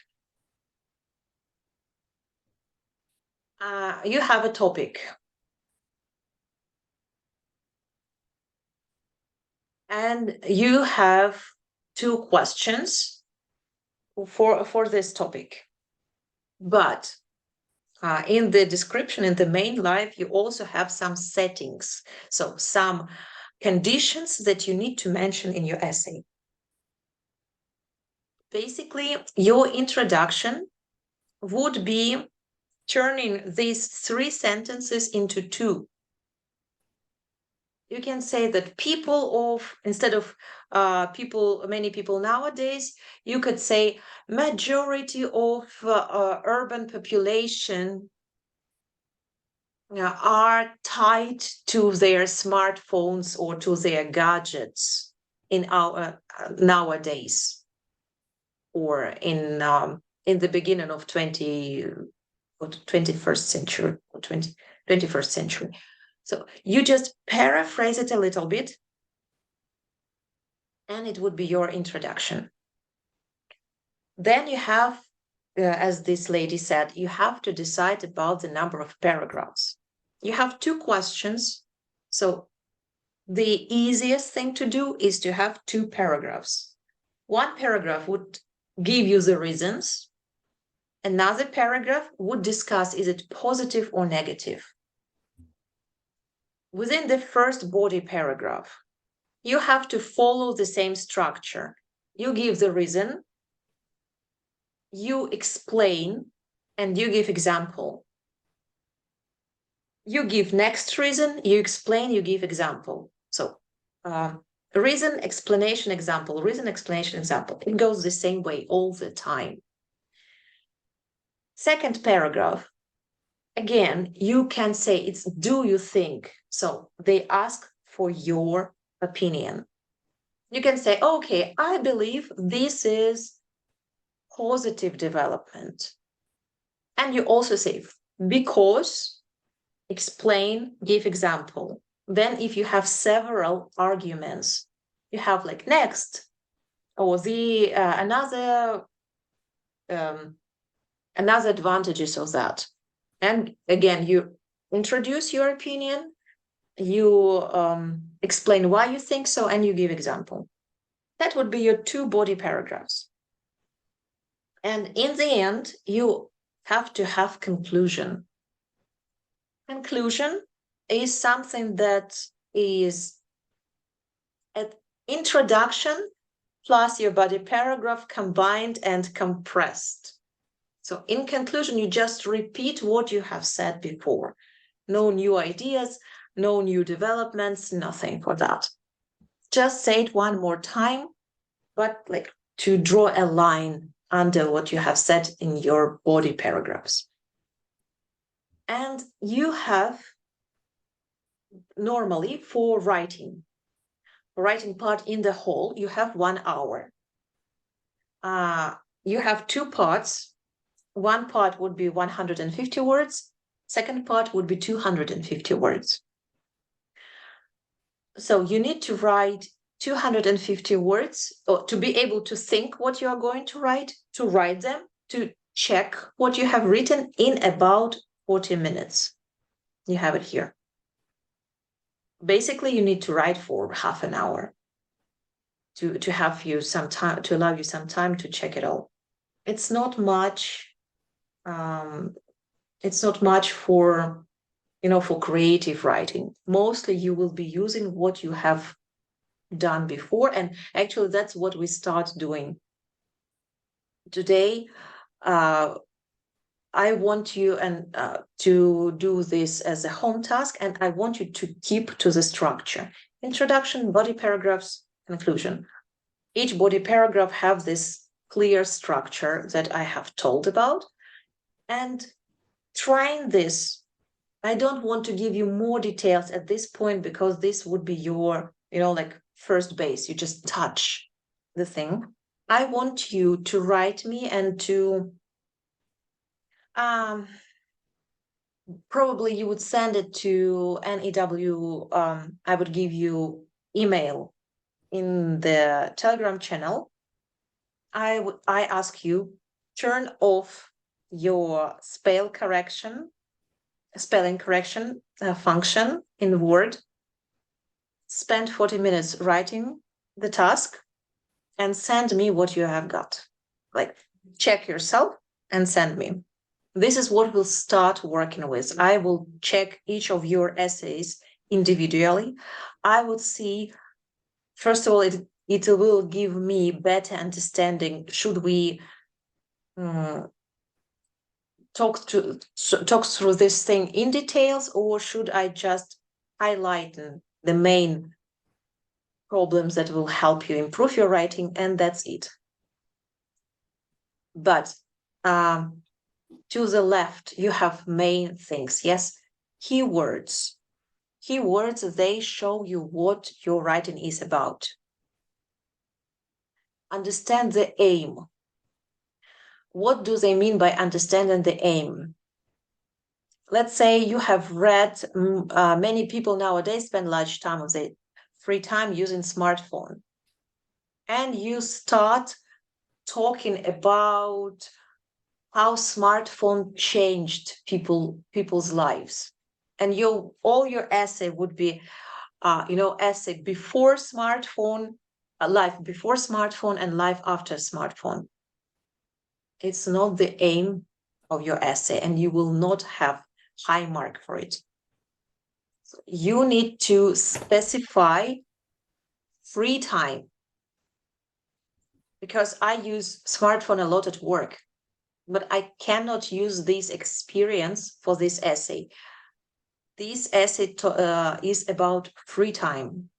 S1: You have a topic. And you have 2 questions for this topic. But in the description, in the main live, you also have some settings. So some conditions that you need to mention in your essay. Basically, your introduction would be turning these 3 sentences into 2. You can say that people of, instead of many people nowadays, you could say majority of urban population are tied to their smartphones or to their gadgets in our nowadays, or in the beginning of 21st century or 21st century. So you just paraphrase it a little bit and it would be your introduction. Then you have, as this lady said, you have to decide about the number of paragraphs. You have 2 questions, so the easiest thing to do is to have 2 paragraphs. 1 paragraph would give you the reasons. Another paragraph would discuss, is it positive or negative? Within the first body paragraph, you have to follow the same structure. You give the reason, you explain, and you give example. You give next reason, you explain, you give example. So reason, explanation, example, reason, explanation, example. It goes the same way all the time. Second paragraph, again, you can say it's do you think? So they ask for your opinion. You can say, okay, I believe this is positive development. And you also say, because, explain, give example. Then if you have several arguments, you have like next, or the another advantages of that. And again, you introduce your opinion, you explain why you think so, and you give example. That would be your 2 body paragraphs. And in the end, you have to have conclusion. Conclusion is something that is an introduction plus your body paragraph combined and compressed. So in conclusion, you just repeat what you have said before. No new ideas, no new developments, nothing for that. Just say it one more time, but like to draw a line under what you have said in your body paragraphs. And you have normally for writing part in the whole, you have 1 hour. You have 2 parts. One part would be 150 words. Second part would be 250 words. So you need to write 250 words, or to be able to think what you are going to write them, to check what you have written in about 40 minutes. You have it here. Basically, you need to write for half an hour to have you some time, to allow you some time to check it all. It's not much. It's not much for, for creative writing. Mostly you will be using what you have done before. And actually that's what we start doing. Today, I want you to do this as a home task, and I want you to keep to the structure. Introduction, body paragraphs, conclusion. Each body paragraph have this clear structure that I have told about. And trying this, I don't want to give you more details at this point, because this would be your, like first base. You just touch the thing. I want you to write me and to, probably you would send it to NEW. I would give you email in the Telegram channel. I ask you, turn off your spelling correction function in Word. Spend 40 minutes writing the task and send me what you have got. Like, check yourself and send me. This is what we'll start working with. I will check each of your essays individually. I would see, first of all, it will give me better understanding. Should we talk through this thing in details, or should I just highlight the main problems that will help you improve your writing, and that's it. But to the left, you have main things, yes? Keywords. Keywords, they show you what your writing is about. Understand the aim. What do they mean by understanding the aim? Let's say you have read, many people nowadays spend large time of their free time using smartphone. and you start talking about how smartphone changed people's lives, and all your essay would be essay before smartphone, life before smartphone and life after smartphone. It's not the aim of your essay, and you will not have high mark for it. So you need to specify free time, because I use smartphone a lot at work, but I cannot use this experience for this essay. This essay is about free time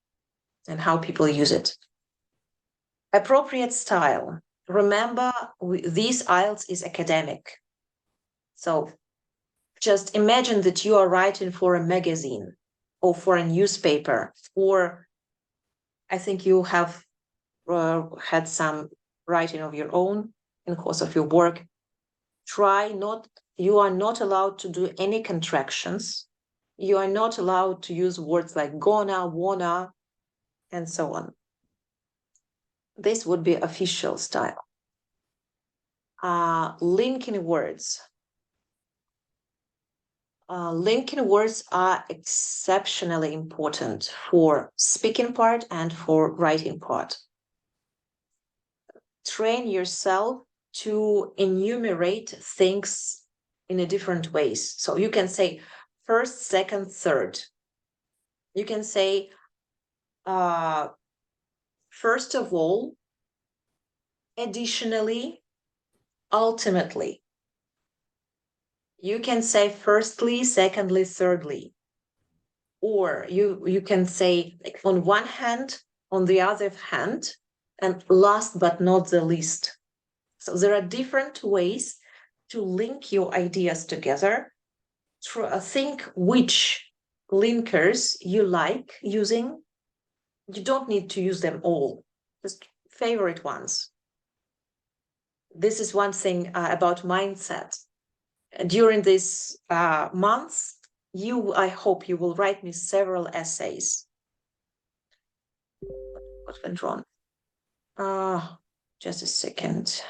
S1: and how people use it. Appropriate style. Remember, this IELTS is academic. So just imagine that you are writing for a magazine or for a newspaper, or I think you have had some writing of your own in the course of your work. You are not allowed to do any contractions. You are not allowed to use words like gonna, wanna, and so on. This would be official style. Linking words. Linking words are exceptionally important for speaking part and for writing part. Train yourself to enumerate things in a different ways. So you can say first, second, third. You can say, first of all, additionally, ultimately. You can say firstly, secondly, thirdly. Or you can say like on one hand, on the other hand, and last but not the least. So there are different ways to link your ideas together. Think which linkers you like using. You don't need to use them all, just favorite ones. This is one thing about mindset. During this month, I hope you will write me several essays. What went wrong? Just a second.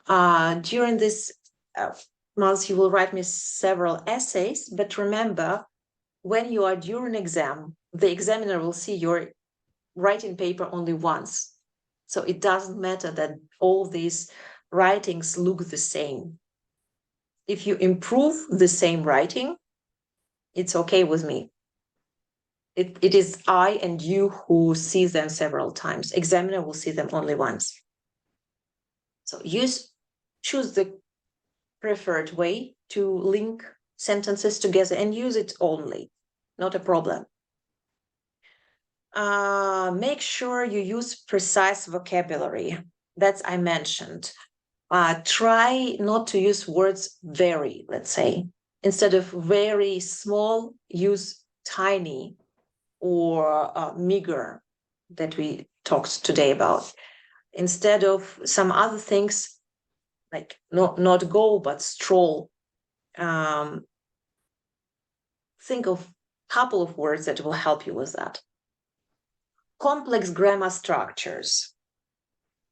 S1: During this month, you will write me several essays, but remember, when you are during exam, the examiner will see your writing paper only once. So it doesn't matter that all these writings look the same. If you improve the same writing, it's okay with me. It is I and you who see them several times. Examiner will see them only once. So choose the preferred way to link sentences together and use it only, not a problem. Make sure you use precise vocabulary. That's I mentioned. Try not to use words very, let's say. Instead of very small, use tiny or meager that we talked today about. Instead of some other things like not go, but stroll. Think of a couple of words that will help you with that. Complex grammar structures.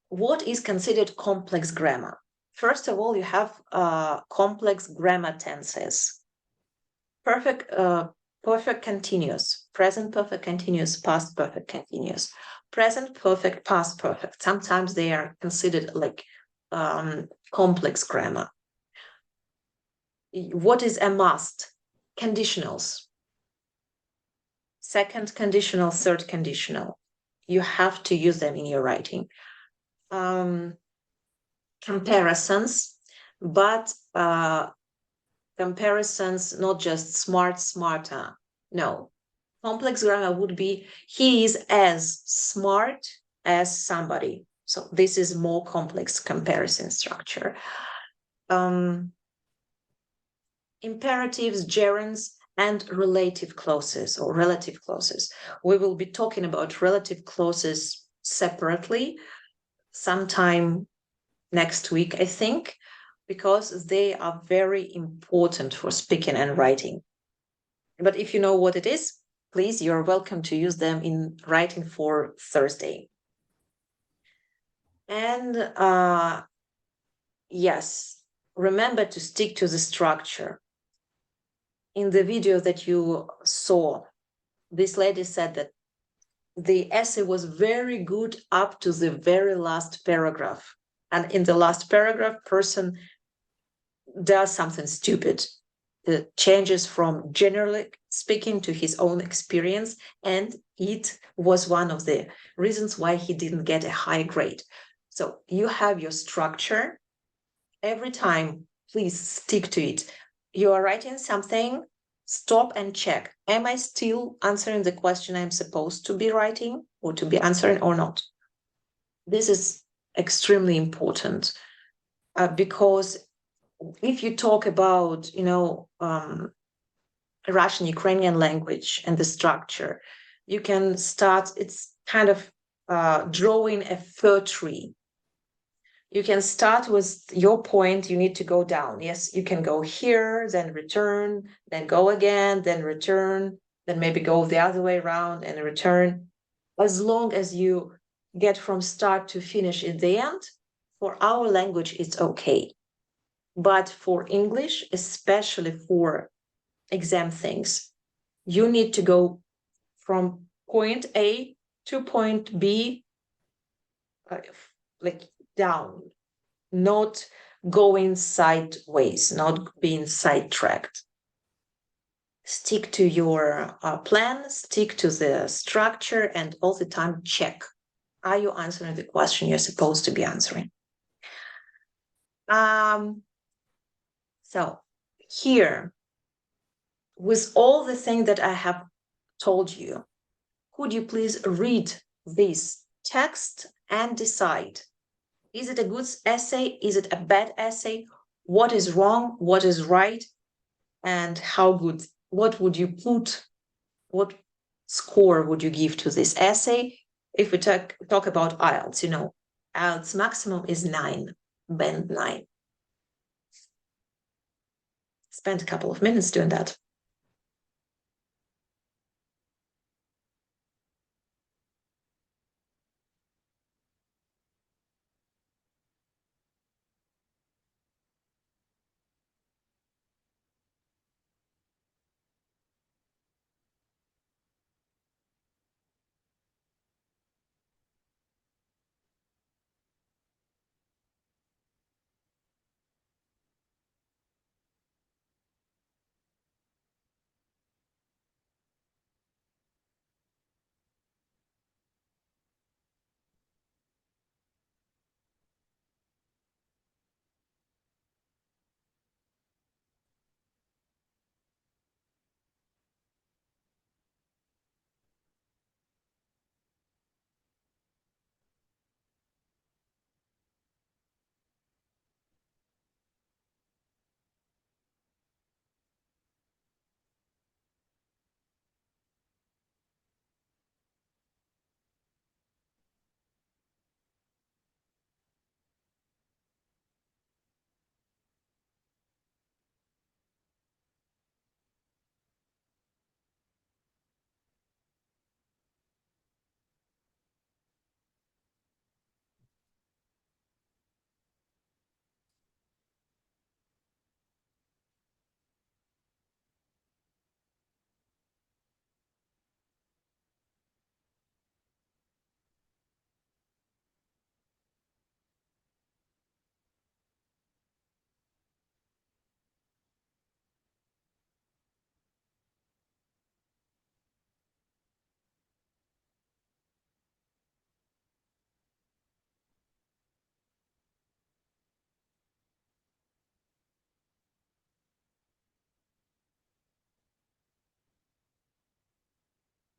S1: What is considered complex grammar? First of all, you have complex grammar tenses. Perfect continuous, present perfect continuous, past perfect continuous, present perfect, past perfect. Sometimes they are considered like complex grammar. What is a must? Conditionals. Second conditional, third conditional. You have to use them in your writing. Comparisons, but comparisons not just smart, smarter. No. Complex grammar would be he is as smart as somebody. So this is more complex comparison structure. Imperatives, gerunds, and relative clauses or relative clauses. We will be talking about relative clauses separately sometime next week, I think, because they are very important for speaking and writing. But if you know what it is, please, you're welcome to use them in writing for Thursday. And yes, remember to stick to the structure. In the video that you saw, this lady said that the essay was very good up to the very last paragraph. And in the last paragraph, person does something stupid. It changes from generally speaking to his own experience, and it was one of the reasons why he didn't get a high grade. So you have your structure. Every time, please stick to it. You are writing something, stop and check. Am I still answering the question I'm supposed to be writing or to be answering or not? This is extremely important because if you talk about, Russian Ukrainian language and the structure, you can start, it's kind of drawing a fir tree. You can start with your point, you need to go down. Yes, you can go here, then return, then go again, then return, then maybe go the other way around and return. As long as you get from start to finish at the end, for our language, it's okay. But for English, especially for exam things, you need to go from point A to point B, like down, not going sideways, not being sidetracked. Stick to your plan, stick to the structure, and all the time check. Are you answering the question you're supposed to be answering? So here, with all the things that I have told you, could you please read this text and decide, is it a good essay? Is it a bad essay? What is wrong? What is right? And how good? What would you put? What score would you give to this essay? If we talk about IELTS, IELTS maximum is 9, band 9. Spent a couple of minutes doing that.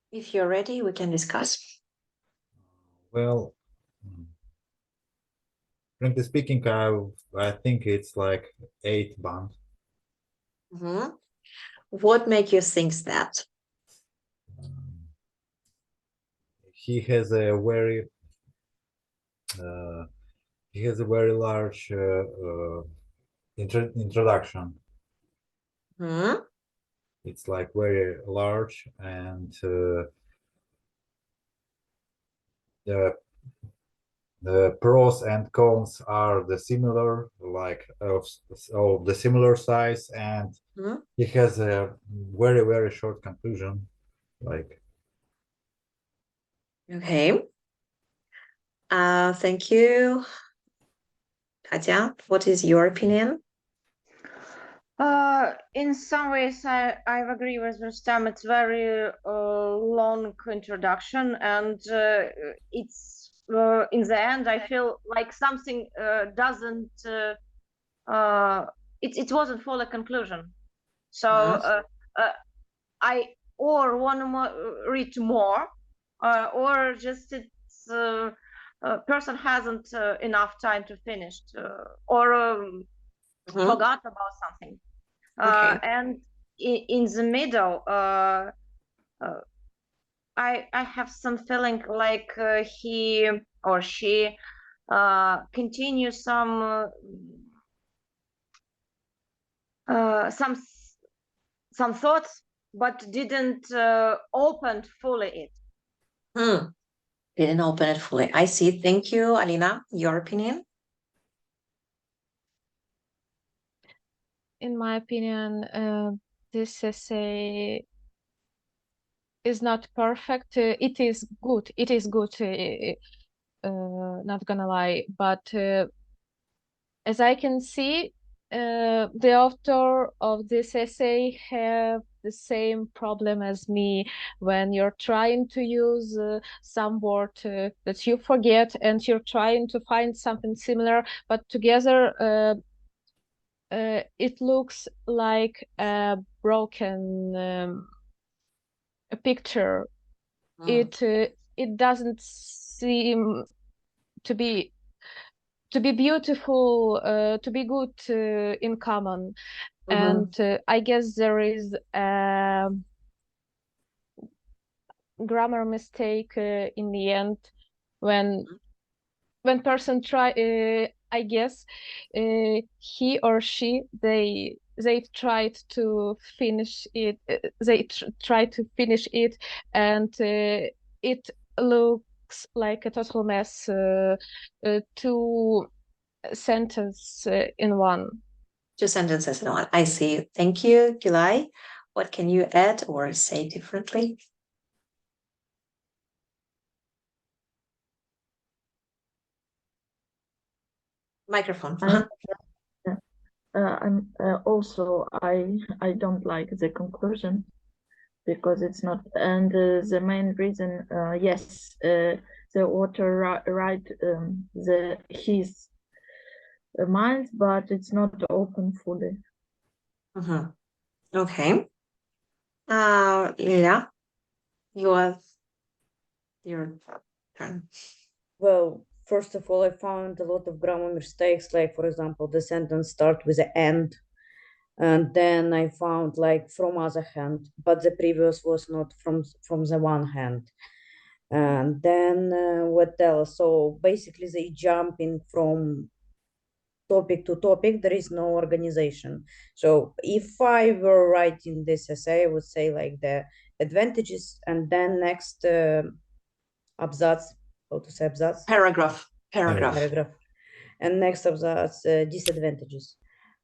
S1: If you're ready, we can discuss.
S6: Well, frankly speaking, I think it's like 8 band.
S1: What make you think that?
S6: He has a very large introduction. It's like very large, and the pros and cons are the similar, like of the similar size, and he has a very, very short conclusion, like.
S1: Okay. Thank you. Katya, what is your opinion?
S10: In some ways, I agree with Rustam. It's very long introduction, and it's in the end, I feel like something doesn't. It wasn't full a conclusion. So I or want to read more, or just it's person hasn't enough time to finish, or forgot about something. And in the middle, I have some feeling like he or she continues some thoughts, but didn't open fully it.
S1: Didn't open it fully. I see. Thank you, Alina. Your opinion?
S2: In my opinion, this essay is not perfect. It is good. It is good. Not gonna lie, but as I can see, the author of this essay have the same problem as me when you're trying to use some word that you forget and you're trying to find something similar, but together it looks like a broken a picture. It doesn't seem to be beautiful, to be good in common. And I guess there is a grammar mistake in the end when person try. I guess he or she they tried to finish it. They tried to finish it, and it looks like a total mess. Two sentences in one.
S1: Two sentences in one. I see. Thank you, Gilay. What can you add or say differently? Microphone.
S4: I'm also I don't like the conclusion because it's not, and the main reason, yes, the author write his mind, but it's not open fully.
S1: Okay. Lila, your turn.
S3: Well, first of all, I found a lot of grammar mistakes, like, for example, the sentence start with an "and", and then I found like "from other hand", but the previous was not from the one hand. And then what else? So basically they jumping from topic to topic. There is no organization. So if I were writing this essay, I would say like the advantages, and then next absatz, how to say absatz?
S1: Paragraph.
S3: And next absatz, disadvantages.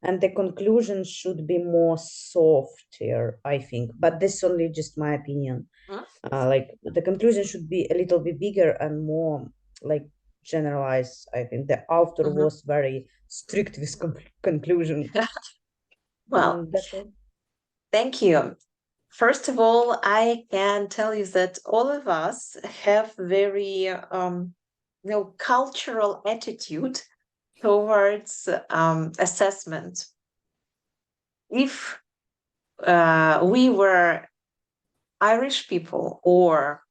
S3: And the conclusion should be more softer, I think, but this is only just my opinion. Like the conclusion should be a little bit bigger and more like generalized. I think the author was very strict with conclusion.
S1: Well, thank you. First of all, I can tell you that all of us have very cultural attitude towards assessment. If we were Irish people or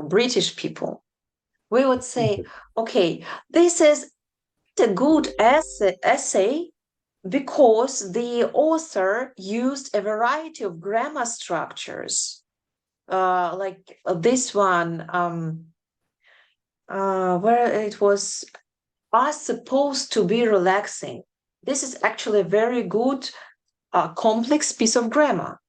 S1: British people, we would say, okay, this is a good essay because the author used a variety of grammar structures, like this one, where it was are supposed to be relaxing. This is actually a very good, complex piece of grammar.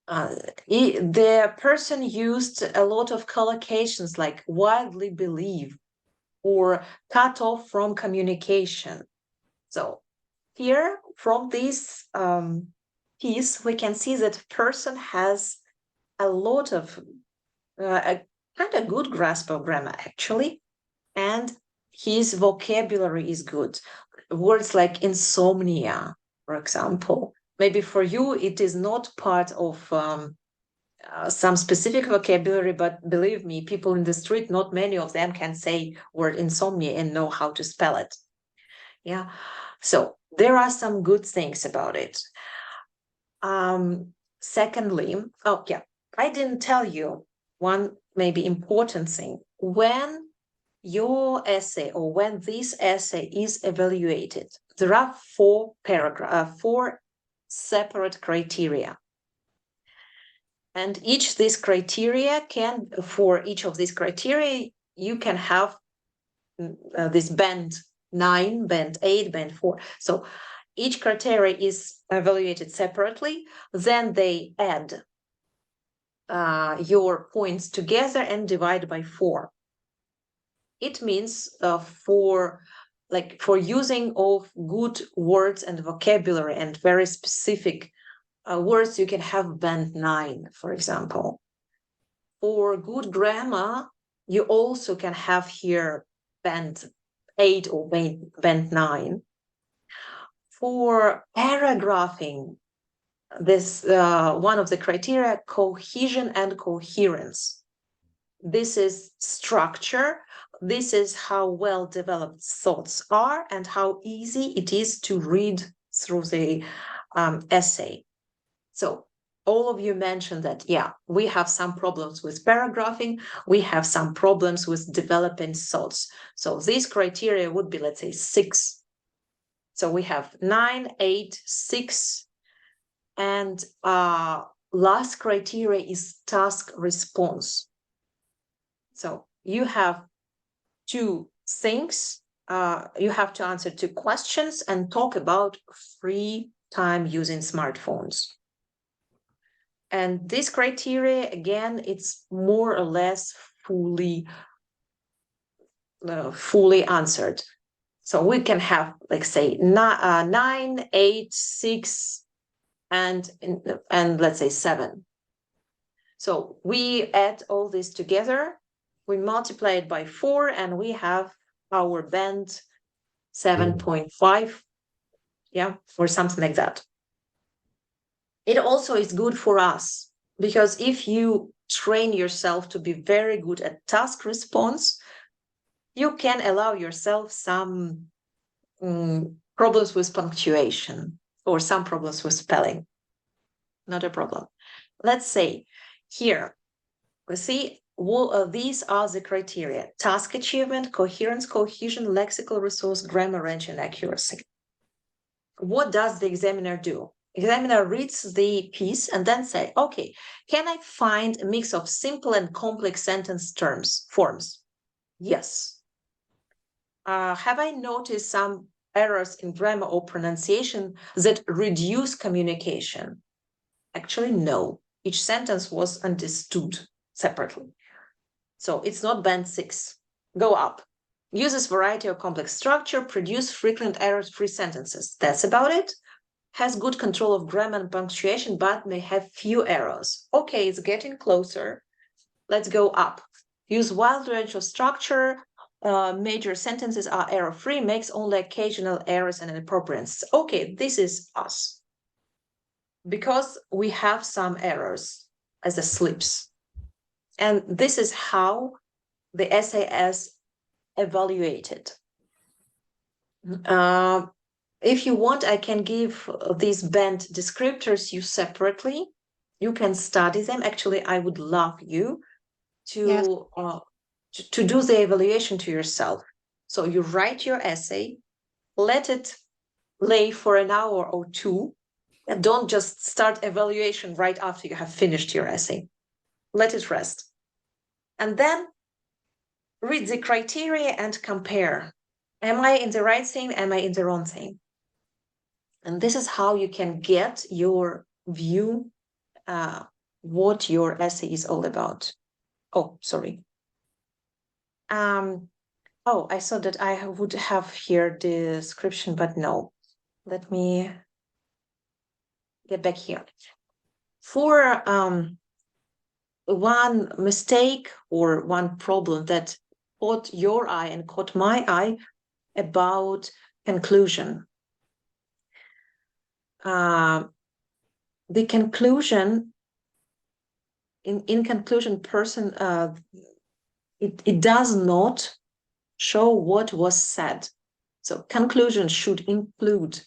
S1: The person used a lot of collocations like widely believe or cut off from communication. So here from this piece, we can see that person has a lot of a kind of good grasp of grammar actually, and his vocabulary is good. Words like insomnia, for example, maybe for you it is not part of some specific vocabulary, but believe me, people in the street, not many of them can say word insomnia and know how to spell it. Yeah, so there are some good things about it. Secondly, oh yeah, I didn't tell you one maybe important thing. When your essay or when this essay is evaluated, there are four separate criteria. And for each of these criteria, you can have this band 9, band 8, band 4. So each criteria is evaluated separately. Then they add your points together and divide by 4. It means for using of good words and vocabulary and very specific words, you can have band 9, for example. For good grammar, you also can have here band 8 or band 9. For paragraphing, this one of the criteria, cohesion and coherence. This is structure. This is how well developed thoughts are and how easy it is to read through the essay. So all of you mentioned that, yeah, we have some problems with paragraphing. We have some problems with developing thoughts. So this criteria would be, let's say, 6. So we have 9, 8, 6, and last criteria is task response. So you have 2 things. You have to answer 2 questions and talk about free time using smartphones. And this criteria, again, it's more or less fully answered. So we can have, like, say, 9, 8, 6, and let's say 7. So we add all this together, we multiply it by 4, and we have our band 7.5, yeah, or something like that. It also is good for us, because if you train yourself to be very good at task response, you can allow yourself some problems with punctuation or some problems with spelling. Not a problem. Let's say here, we see these are the criteria: task achievement, coherence, cohesion, lexical resource, grammar range, and accuracy. What does the examiner do? Examiner reads the piece and then say, okay, can I find a mix of simple and complex sentence forms? Yes. Have I noticed some errors in grammar or pronunciation that reduce communication? Actually, no. Each sentence was understood separately. So it's not band 6. Go up. Uses variety of complex structure, produce frequent error-free sentences. That's about it. Has good control of grammar and punctuation, but may have few errors. Okay, it's getting closer. Let's go up. Use wide range of structure. Major sentences are error-free, makes only occasional errors and inappropriateness. Okay, this is us. Because we have some errors as a slips. And this is how the essay is evaluated. If you want, I can give these band descriptors you separately. You can study them. Actually, I would love you to do the evaluation to yourself. So you write your essay, let it lay for an hour or 2, and don't just start evaluation right after you have finished your essay. Let it rest. And then read the criteria and compare. Am I in the right thing? Am I in the wrong thing? And this is how you can get your view what your essay is all about. Oh, sorry. Oh, I thought that I would have here the description, but no. Let me get back here. For one mistake or one problem that caught your eye and caught my eye about conclusion. The conclusion, in conclusion, person, it does not show what was said. So conclusion should include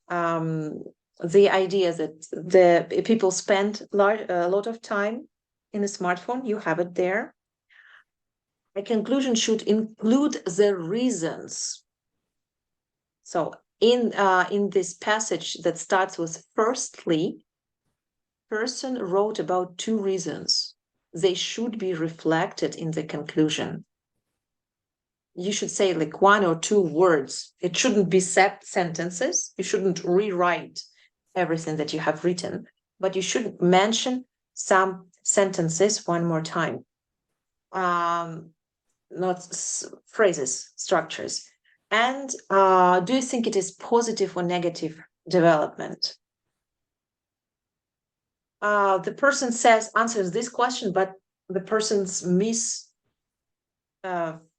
S1: the idea that the people spend a lot of time in a smartphone. You have it there. A conclusion should include the reasons. So in this passage that starts with firstly, person wrote about 2 reasons. They should be reflected in the conclusion. You should say like 1 or 2 words. It shouldn't be set sentences. You shouldn't rewrite everything that you have written, but you should mention some sentences 1 more time. Not phrases, structures. And do you think it is positive or negative development? The person answers this question, but the person's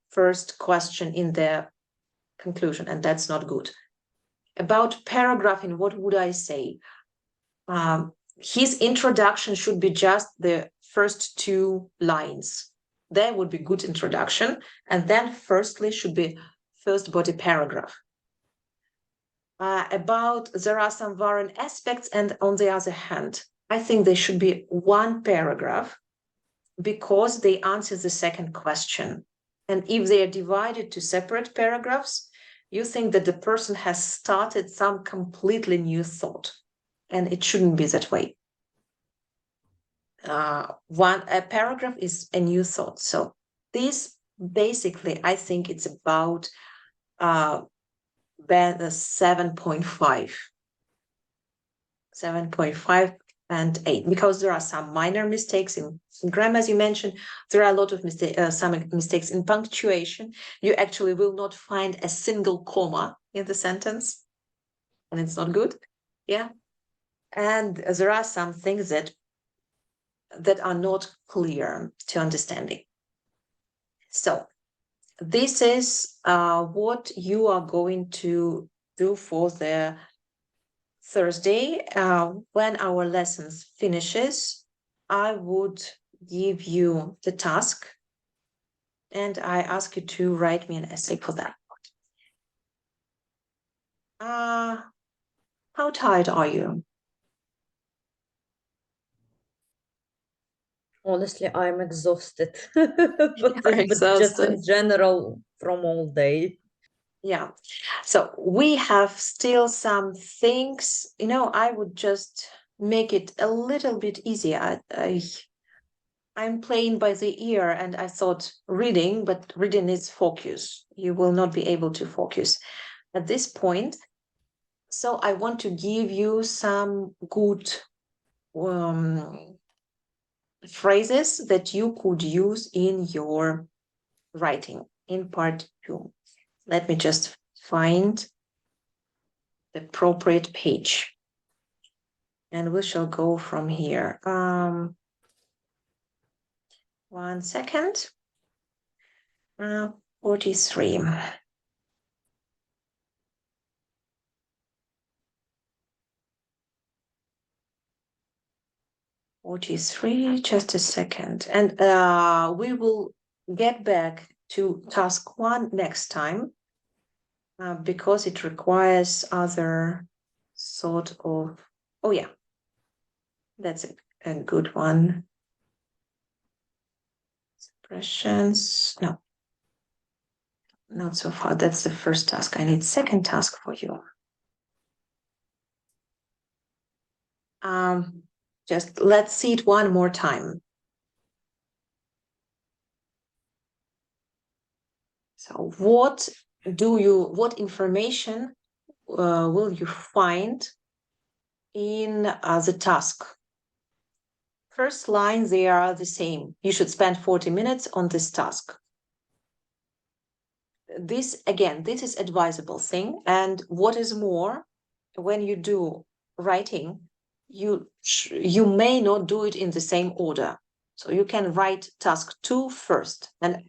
S1: first question in the conclusion, and that's not good. About paragraphing, what would I say? His introduction should be just the first 2 lines. That would be good introduction, and then firstly should be first body paragraph. About there are some variant aspects, and on the other hand, I think they should be 1 paragraph because they answer the second question. And if they are divided to separate paragraphs, you think that the person has started some completely new thought, and it shouldn't be that way. A paragraph is a new thought. So this basically, I think it's about 7.5. 7.5 and 8, because there are some minor mistakes in grammar, as you mentioned. There are a lot of some mistakes in punctuation. You actually will not find a single comma in the sentence, and it's not good. Yeah. And there are some things that are not clear to understanding. So this is what you are going to do for the Thursday. When our lessons finishes, I would give you the task, and I ask you to write me an essay for that. How tired are you?
S3: Honestly, I'm exhausted, but just in general from all day.
S1: Yeah, so we have still some things, I would just make it a little bit easier. I'm playing by the ear, and I thought reading, but reading is focus. You will not be able to focus at this point. So I want to give you some good phrases that you could use in your writing in part 2. Let me just find the appropriate page, and we shall go from here. 1 second. 43. Just a second. And we will get back to task 1 next time, because it requires other sort of, oh yeah, that's a good one. Expressions, no, not so far. That's the first task. I need second task for you. Just let's see it one more time. So what information will you find in the task? First line, they are the same. You should spend 40 minutes on this task. This, again, this is advisable thing. And what is more, when you do writing, you may not do it in the same order. So you can write task 2 first. And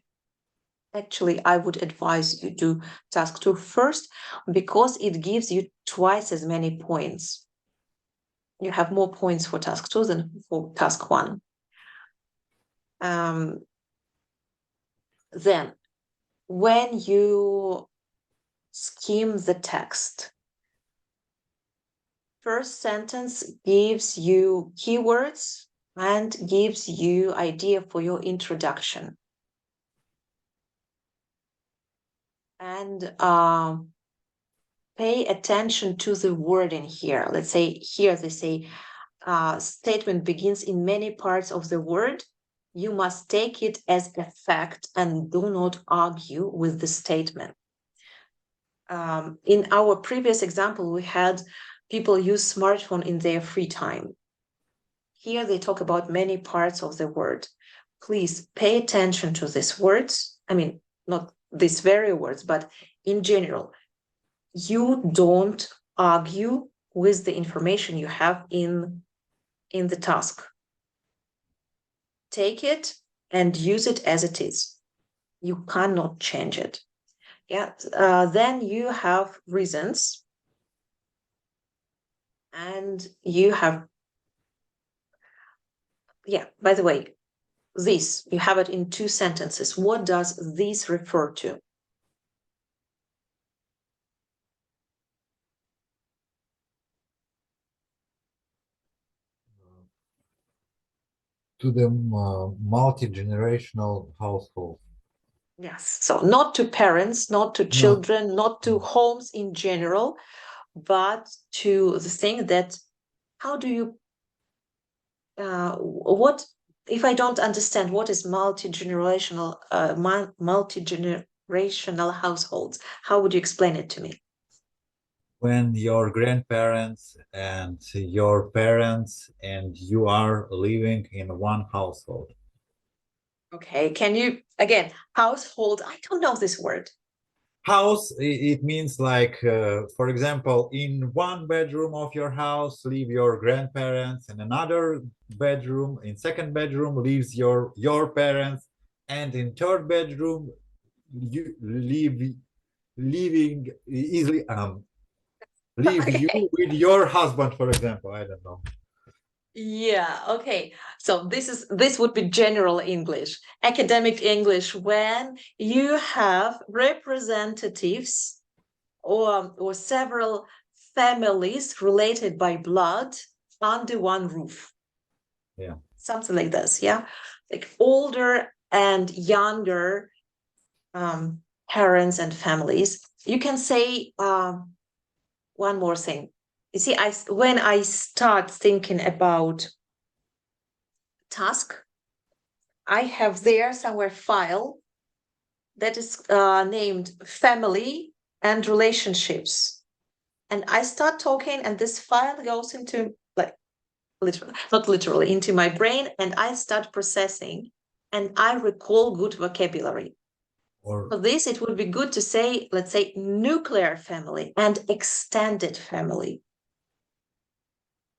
S1: actually, I would advise you do task 2 first, because it gives you twice as many points. You have more points for task 2 than for task 1. Then, when you skim the text, first sentence gives you keywords and gives you idea for your introduction. And pay attention to the wording here. Let's say here they say statement begins in many parts of the word. You must take it as a fact and do not argue with the statement. In our previous example, we had people use smartphone in their free time. Here they talk about many parts of the word. Please pay attention to these words. I mean, not these very words, but in general, you don't argue with the information you have in the task. Take it and use it as it is. You cannot change it. Yeah. Then you have reasons, and you have, yeah, by the way, this, you have it in 2 sentences. What does this refer to?
S6: To the multi-generational household.
S1: Yes, so not to parents, not to children, not to homes in general, but to the thing that, how do you, what, if I don't understand what is multi-generational households, how would you explain it to me?
S6: When your grandparents and your parents and you are living in one household.
S1: Okay, can you, again, household, I don't know this word.
S6: House, it means like, for example, in one bedroom of your house live your grandparents, and another bedroom, in second bedroom lives your parents, and in third bedroom you living easily live
S1: Okay.
S6: you with your husband, for example. I don't know.
S1: Yeah, okay. So this would be general English, academic English, when you have representatives or several families related by blood under one roof.
S6: Yeah.
S1: Something like this, yeah. Like older and younger parents and families. You can say one more thing. You see, when I start thinking about task, I have there somewhere file that is named family and relationships. And I start talking, and this file goes into, like, literally, not literally, into my brain, and I start processing, and I recall good vocabulary. For this, it would be good to say, let's say, nuclear family and extended family.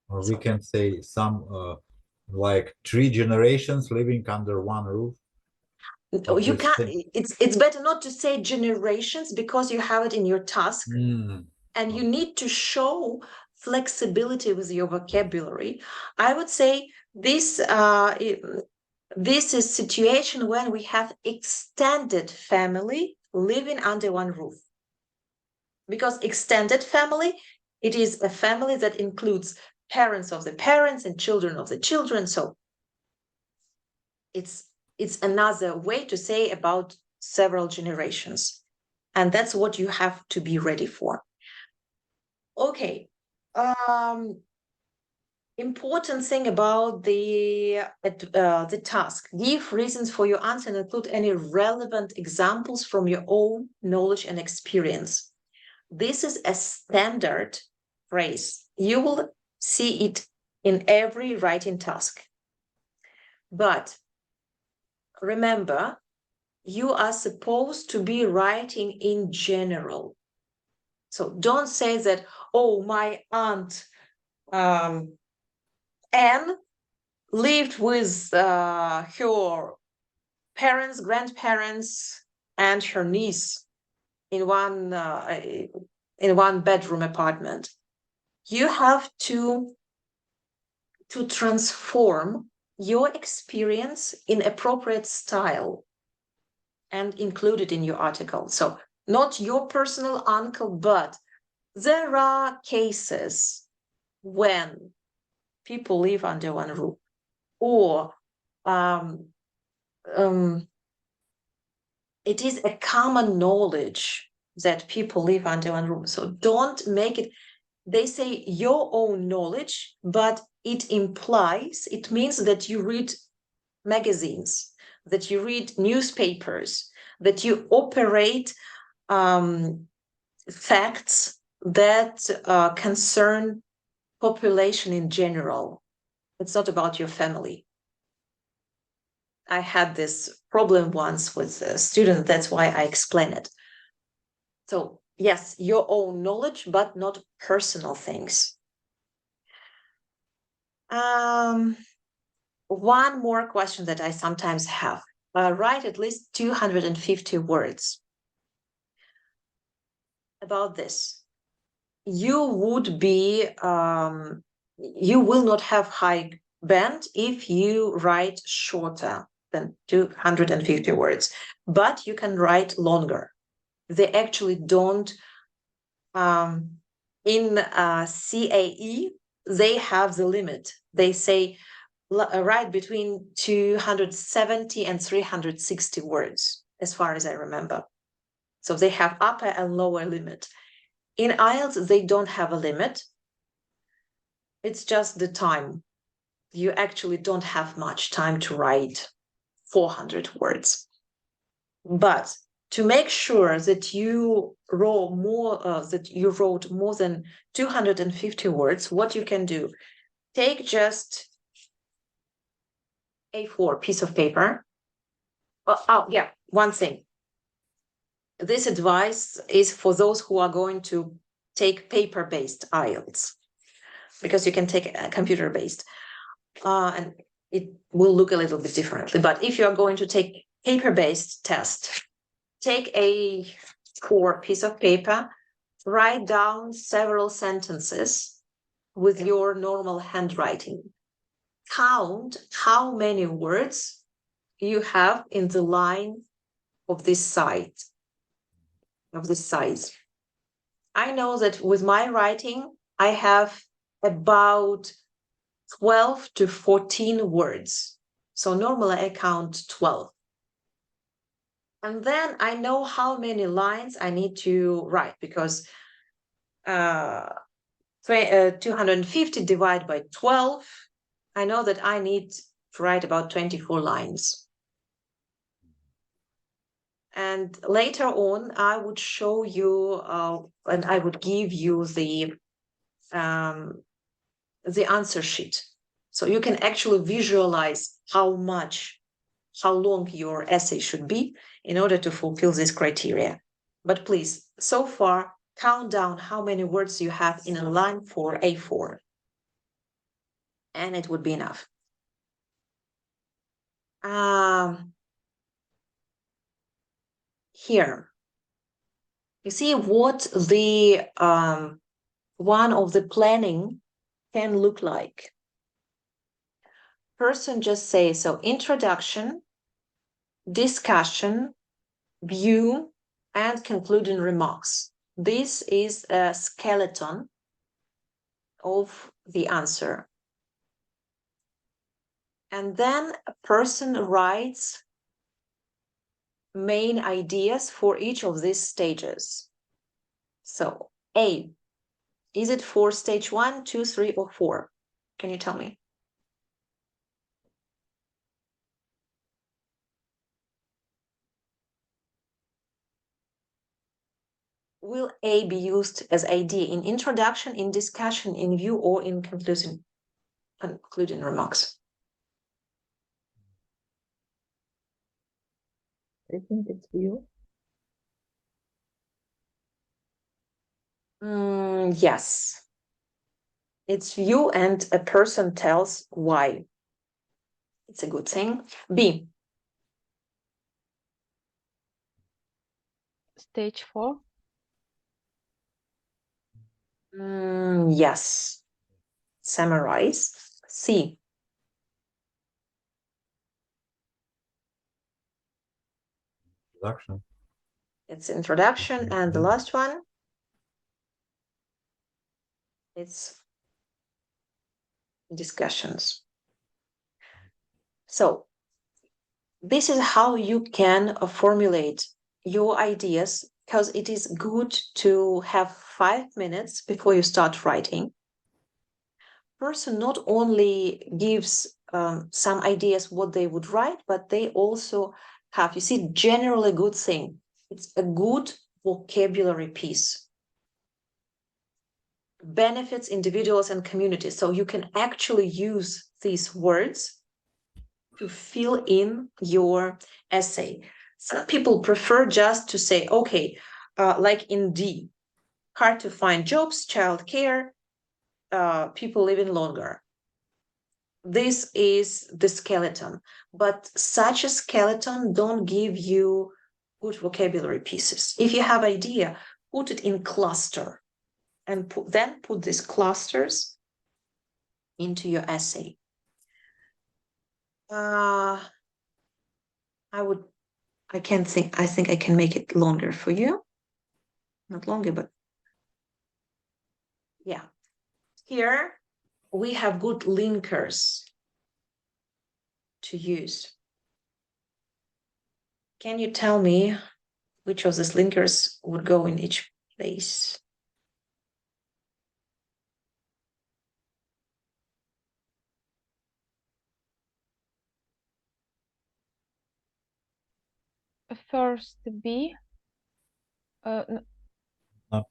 S6: Or we can say some like 3 generations living under one roof.
S1: You can't, it's better not to say generations, because you have it in your task, and you need to show flexibility with your vocabulary. I would say this is situation when we have extended family living under one roof. Because extended family, it is a family that includes parents of the parents and children of the children. So it's another way to say about several generations. And that's what you have to be ready for. Okay. Important thing about the task: give reasons for your answer and include any relevant examples from your own knowledge and experience. This is a standard phrase. You will see it in every writing task. But remember, you are supposed to be writing in general. So don't say that, oh, my aunt Anne lived with her parents, grandparents, and her niece in one bedroom apartment. You have to transform your experience in appropriate style and include it in your article. So not your personal uncle, but there are cases when people live under one roof, or it is a common knowledge that people live under one roof. So don't make it, they say your own knowledge, but it means that you read magazines, that you read newspapers, that you operate facts that concern population in general. It's not about your family. I had this problem once with a student, that's why I explain it. So yes, your own knowledge, but not personal things. One more question that I sometimes have. Write at least 250 words about this. You would be, you will not have high band if you write shorter than 250 words, but you can write longer. They actually don't, in CAE, they have the limit. They say write between 270 and 360 words, as far as I remember. So they have upper and lower limit. In IELTS, they don't have a limit. It's just the time. You actually don't have much time to write 400 words. But to make sure that you wrote more than 250 words, what you can do, take just A4 piece of paper. Oh yeah, one thing. This advice is for those who are going to take paper-based IELTS, because you can take a computer-based, and it will look a little bit differently. But if you are going to take paper-based test, take a piece of paper, write down several sentences with your normal handwriting. Count how many words you have in the line of this size. I know that with my writing, I have about 12 to 14 words. So normally I count 12. And then I know how many lines I need to write, because 250 divided by 12, I know that I need to write about 24 lines. And later on, I would show you, and I would give you the answer sheet. So you can actually visualize how long your essay should be in order to fulfill this criteria. But please, so far, count down how many words you have in a line for A4. And it would be enough. Here, you see what the one of the planning can look like. Person just say, so introduction, discussion, view, and concluding remarks. This is a skeleton of the answer. And then a person writes main ideas for each of these stages. So A, is it for stage 1, 2, 3, or 4? Can you tell me? Will A be used as idea in introduction, in discussion, in view, or in concluding remarks?
S4: I think it's view.
S1: Yes. It's you and a person tells why. It's a good thing. B.
S2: Stage 4.
S1: Yes. Summarize. C.
S6: Introduction.
S1: It's introduction. And the last one, it's discussions. So this is how you can formulate your ideas, because it is good to have 5 minutes before you start writing. Person not only gives some ideas what they would write, but they also have, you see, generally a good thing. It's a good vocabulary piece. Benefits individuals and communities. So you can actually use these words to fill in your essay. Some people prefer just to say, okay, like in D, hard to find jobs, childcare, people living longer. This is the skeleton, but such a skeleton don't give you good vocabulary pieces. If you have idea, put it in cluster and then put these clusters into your essay. I think I can make it longer for you. Not longer, but yeah. Here we have good linkers to use. Can you tell me which of these linkers would go in each place?
S2: First B.
S6: Not B.
S2: Not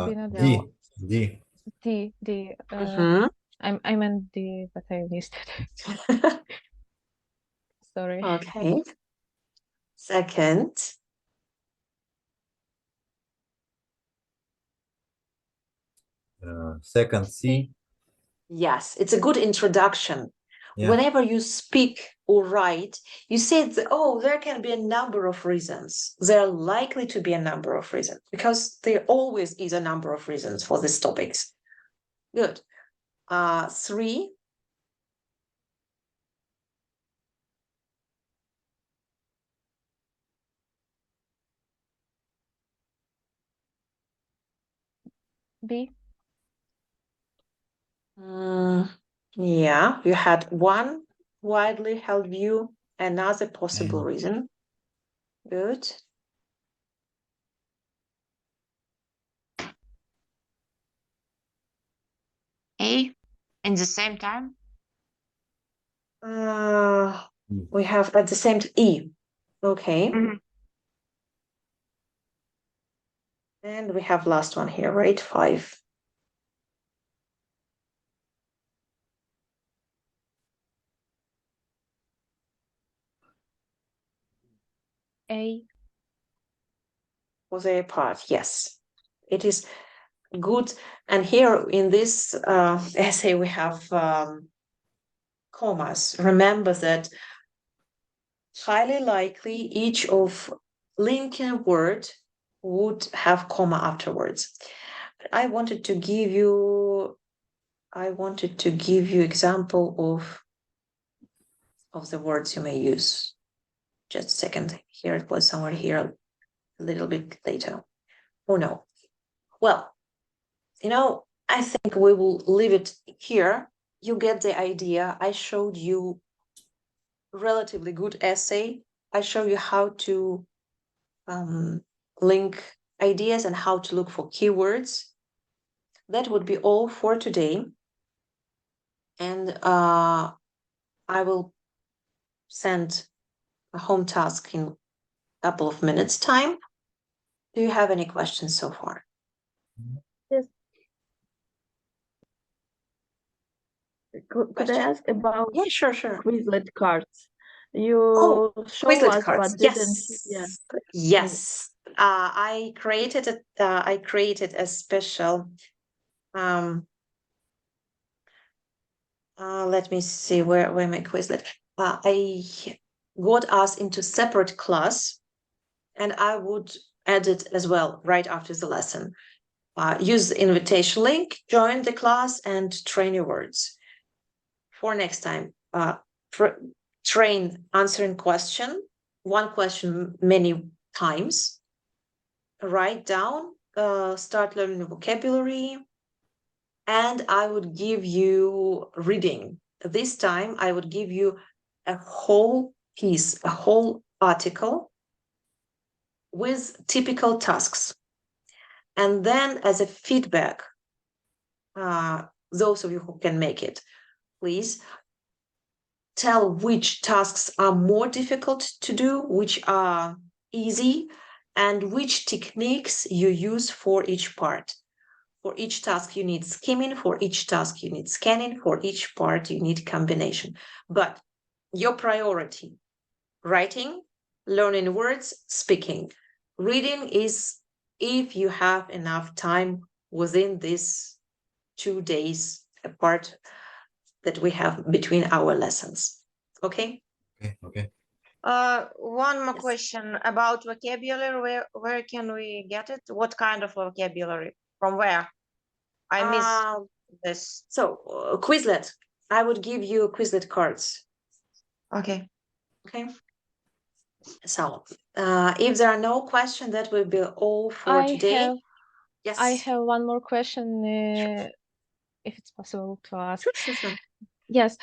S2: B, not
S6: D. D.
S2: D. D.
S1: Mhm.
S2: I meant D, but I missed it. Sorry.
S1: Okay. Second.
S6: Second C.
S1: Yes, it's a good introduction.
S6: Yeah.
S1: Whenever you speak or write, you say, oh, there can be a number of reasons. There are likely to be a number of reasons, because there always is a number of reasons for these topics. Good. 3.
S2: B.
S1: Yeah, you had one widely held view, another possible
S6: And
S1: reason. Good.
S10: A in the same time.
S1: We have at the same E. Okay. And we have last one here, right? 5.
S2: A.
S1: Was a part, yes. It is good. And here in this essay, we have commas. Remember that highly likely each of linking word would have comma afterwards. I wanted to give you example of the words you may use. Just a second. Here it was somewhere here a little bit later. Oh no. Well, I think we will leave it here. You get the idea. I showed you relatively good essay. I show you how to link ideas and how to look for keywords. That would be all for today. And I will send a home task in a couple of minutes time. Do you have any questions so far?
S4: Yes. Could I ask about
S1: sure
S4: Quizlet cards? You show
S1: Quizlet
S4: us,
S1: cards.
S4: but didn't.
S1: Yes.
S4: Yeah.
S1: Yes. I created a special. Let me see where my Quizlet. I got us into separate class, and I would add it as well right after the lesson. Use the invitation link, join the class, and train your words. For next time, train answering one question many times. Write down, start learning vocabulary, and I would give you reading. This time, I would give you a whole piece, a whole article with typical tasks. And then as a feedback, those of you who can make it, please tell which tasks are more difficult to do, which are easy, and which techniques you use for each part. For each task, you need skimming. For each task, you need scanning. For each part, you need combination. But your priority, writing, learning words, speaking. Reading is if you have enough time within these 2 days apart that we have between our lessons. Okay?
S6: Okay.
S10: One more question about vocabulary. Where can we get it? What kind of vocabulary? From where? I missed this.
S1: So, Quizlet. I would give you Quizlet cards.
S10: Okay.
S1: Okay. So, if there are no questions, that will be all for today. Yes.
S2: I have one more question, if it's possible to ask.
S1: Sure.
S2: Yes.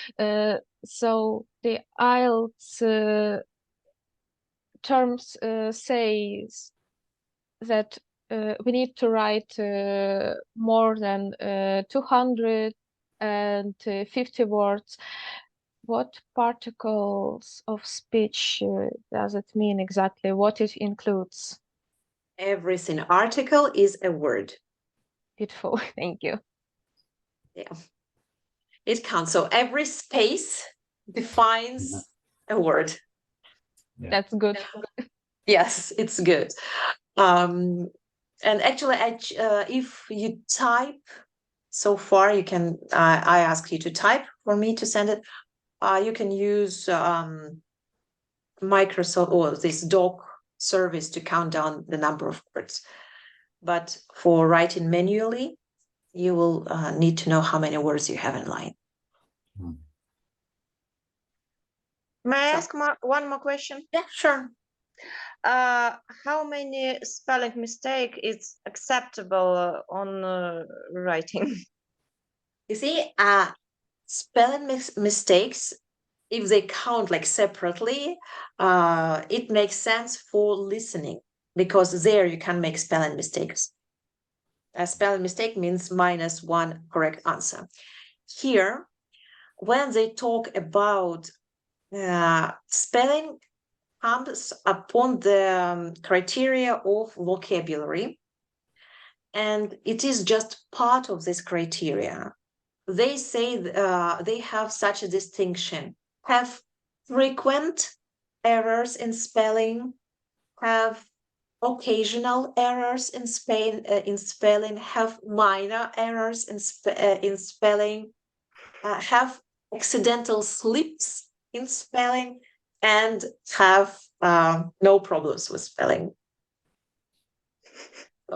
S2: So the IELTS terms says that we need to write more than 250 words. What particles of speech does it mean exactly? What it includes?
S1: Every single article is a word.
S2: Beautiful. Thank you.
S1: Yeah. It counts. So every space defines a word.
S6: Yeah.
S2: That's good.
S1: Yes, it's good. And actually, if you type so far, you can. I ask you to type for me to send it. You can use Microsoft or this doc service to count down the number of words. But for writing manually, you will need to know how many words you have in line.
S10: May I ask one more question?
S1: Yeah, sure.
S10: How many spelling mistake is acceptable on writing?
S1: You see, spelling mistakes, if they count like separately, it makes sense for listening because there you can make spelling mistakes. A spelling mistake means -1 correct answer. Here, when they talk about spelling comes upon the criteria of vocabulary, and it is just part of this criteria. They say they have such a distinction: have frequent errors in spelling, have occasional errors in spelling, have minor errors in spelling, have accidental slips in spelling, and have no problems with spelling.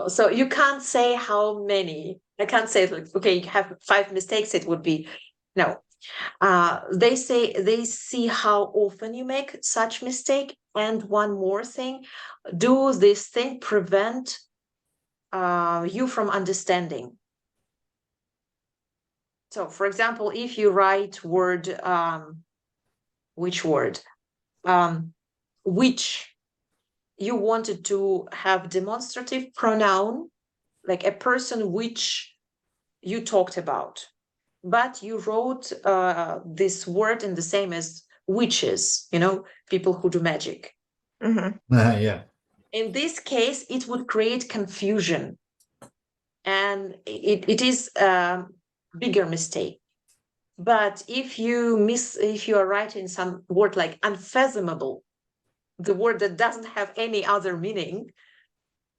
S1: So you can't say how many. I can't say like, okay, you have 5 mistakes. It would be no. They say they see how often you make such mistake. And one more thing, do this thing prevent you from understanding? So, for example, if you write word, which word? Which you wanted to have demonstrative pronoun, like a person which you talked about, but you wrote this word in the same as witches, people who do magic.
S6: Yeah.
S1: In this case, it would create confusion, and it is a bigger mistake. But if you are writing some word like unfathomable, the word that doesn't have any other meaning,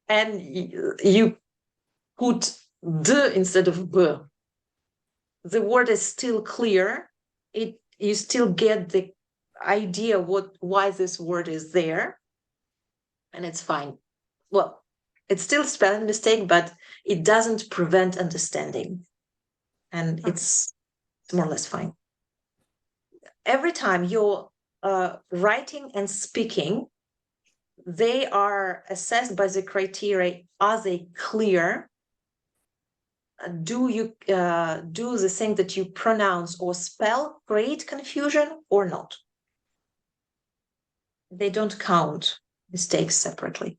S1: and you put d instead of b, the word is still clear. You still get the idea why this word is there, and it's fine. Well, it's still a spelling mistake, but it doesn't prevent understanding, and it's more or less fine. Every time you're writing and speaking, they are assessed by the criteria: are they clear? Do you do the thing that you pronounce or spell create confusion or not? They don't count mistakes separately.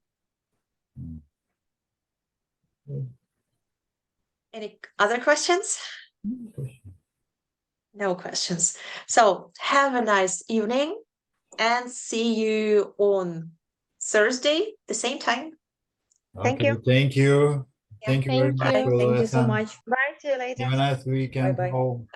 S1: Any other questions? No questions. So have a nice evening and see you on Thursday, the same time.
S10: Thank
S6: Okay,
S10: you.
S6: thank you.
S1: Yeah,
S6: Thank you very
S2: thank
S6: much
S2: you.
S6: for the
S3: Thank you so
S6: lesson.
S3: much.
S10: Bye. See you later.
S6: Have a nice weekend.
S3: Bye-bye.
S6: all.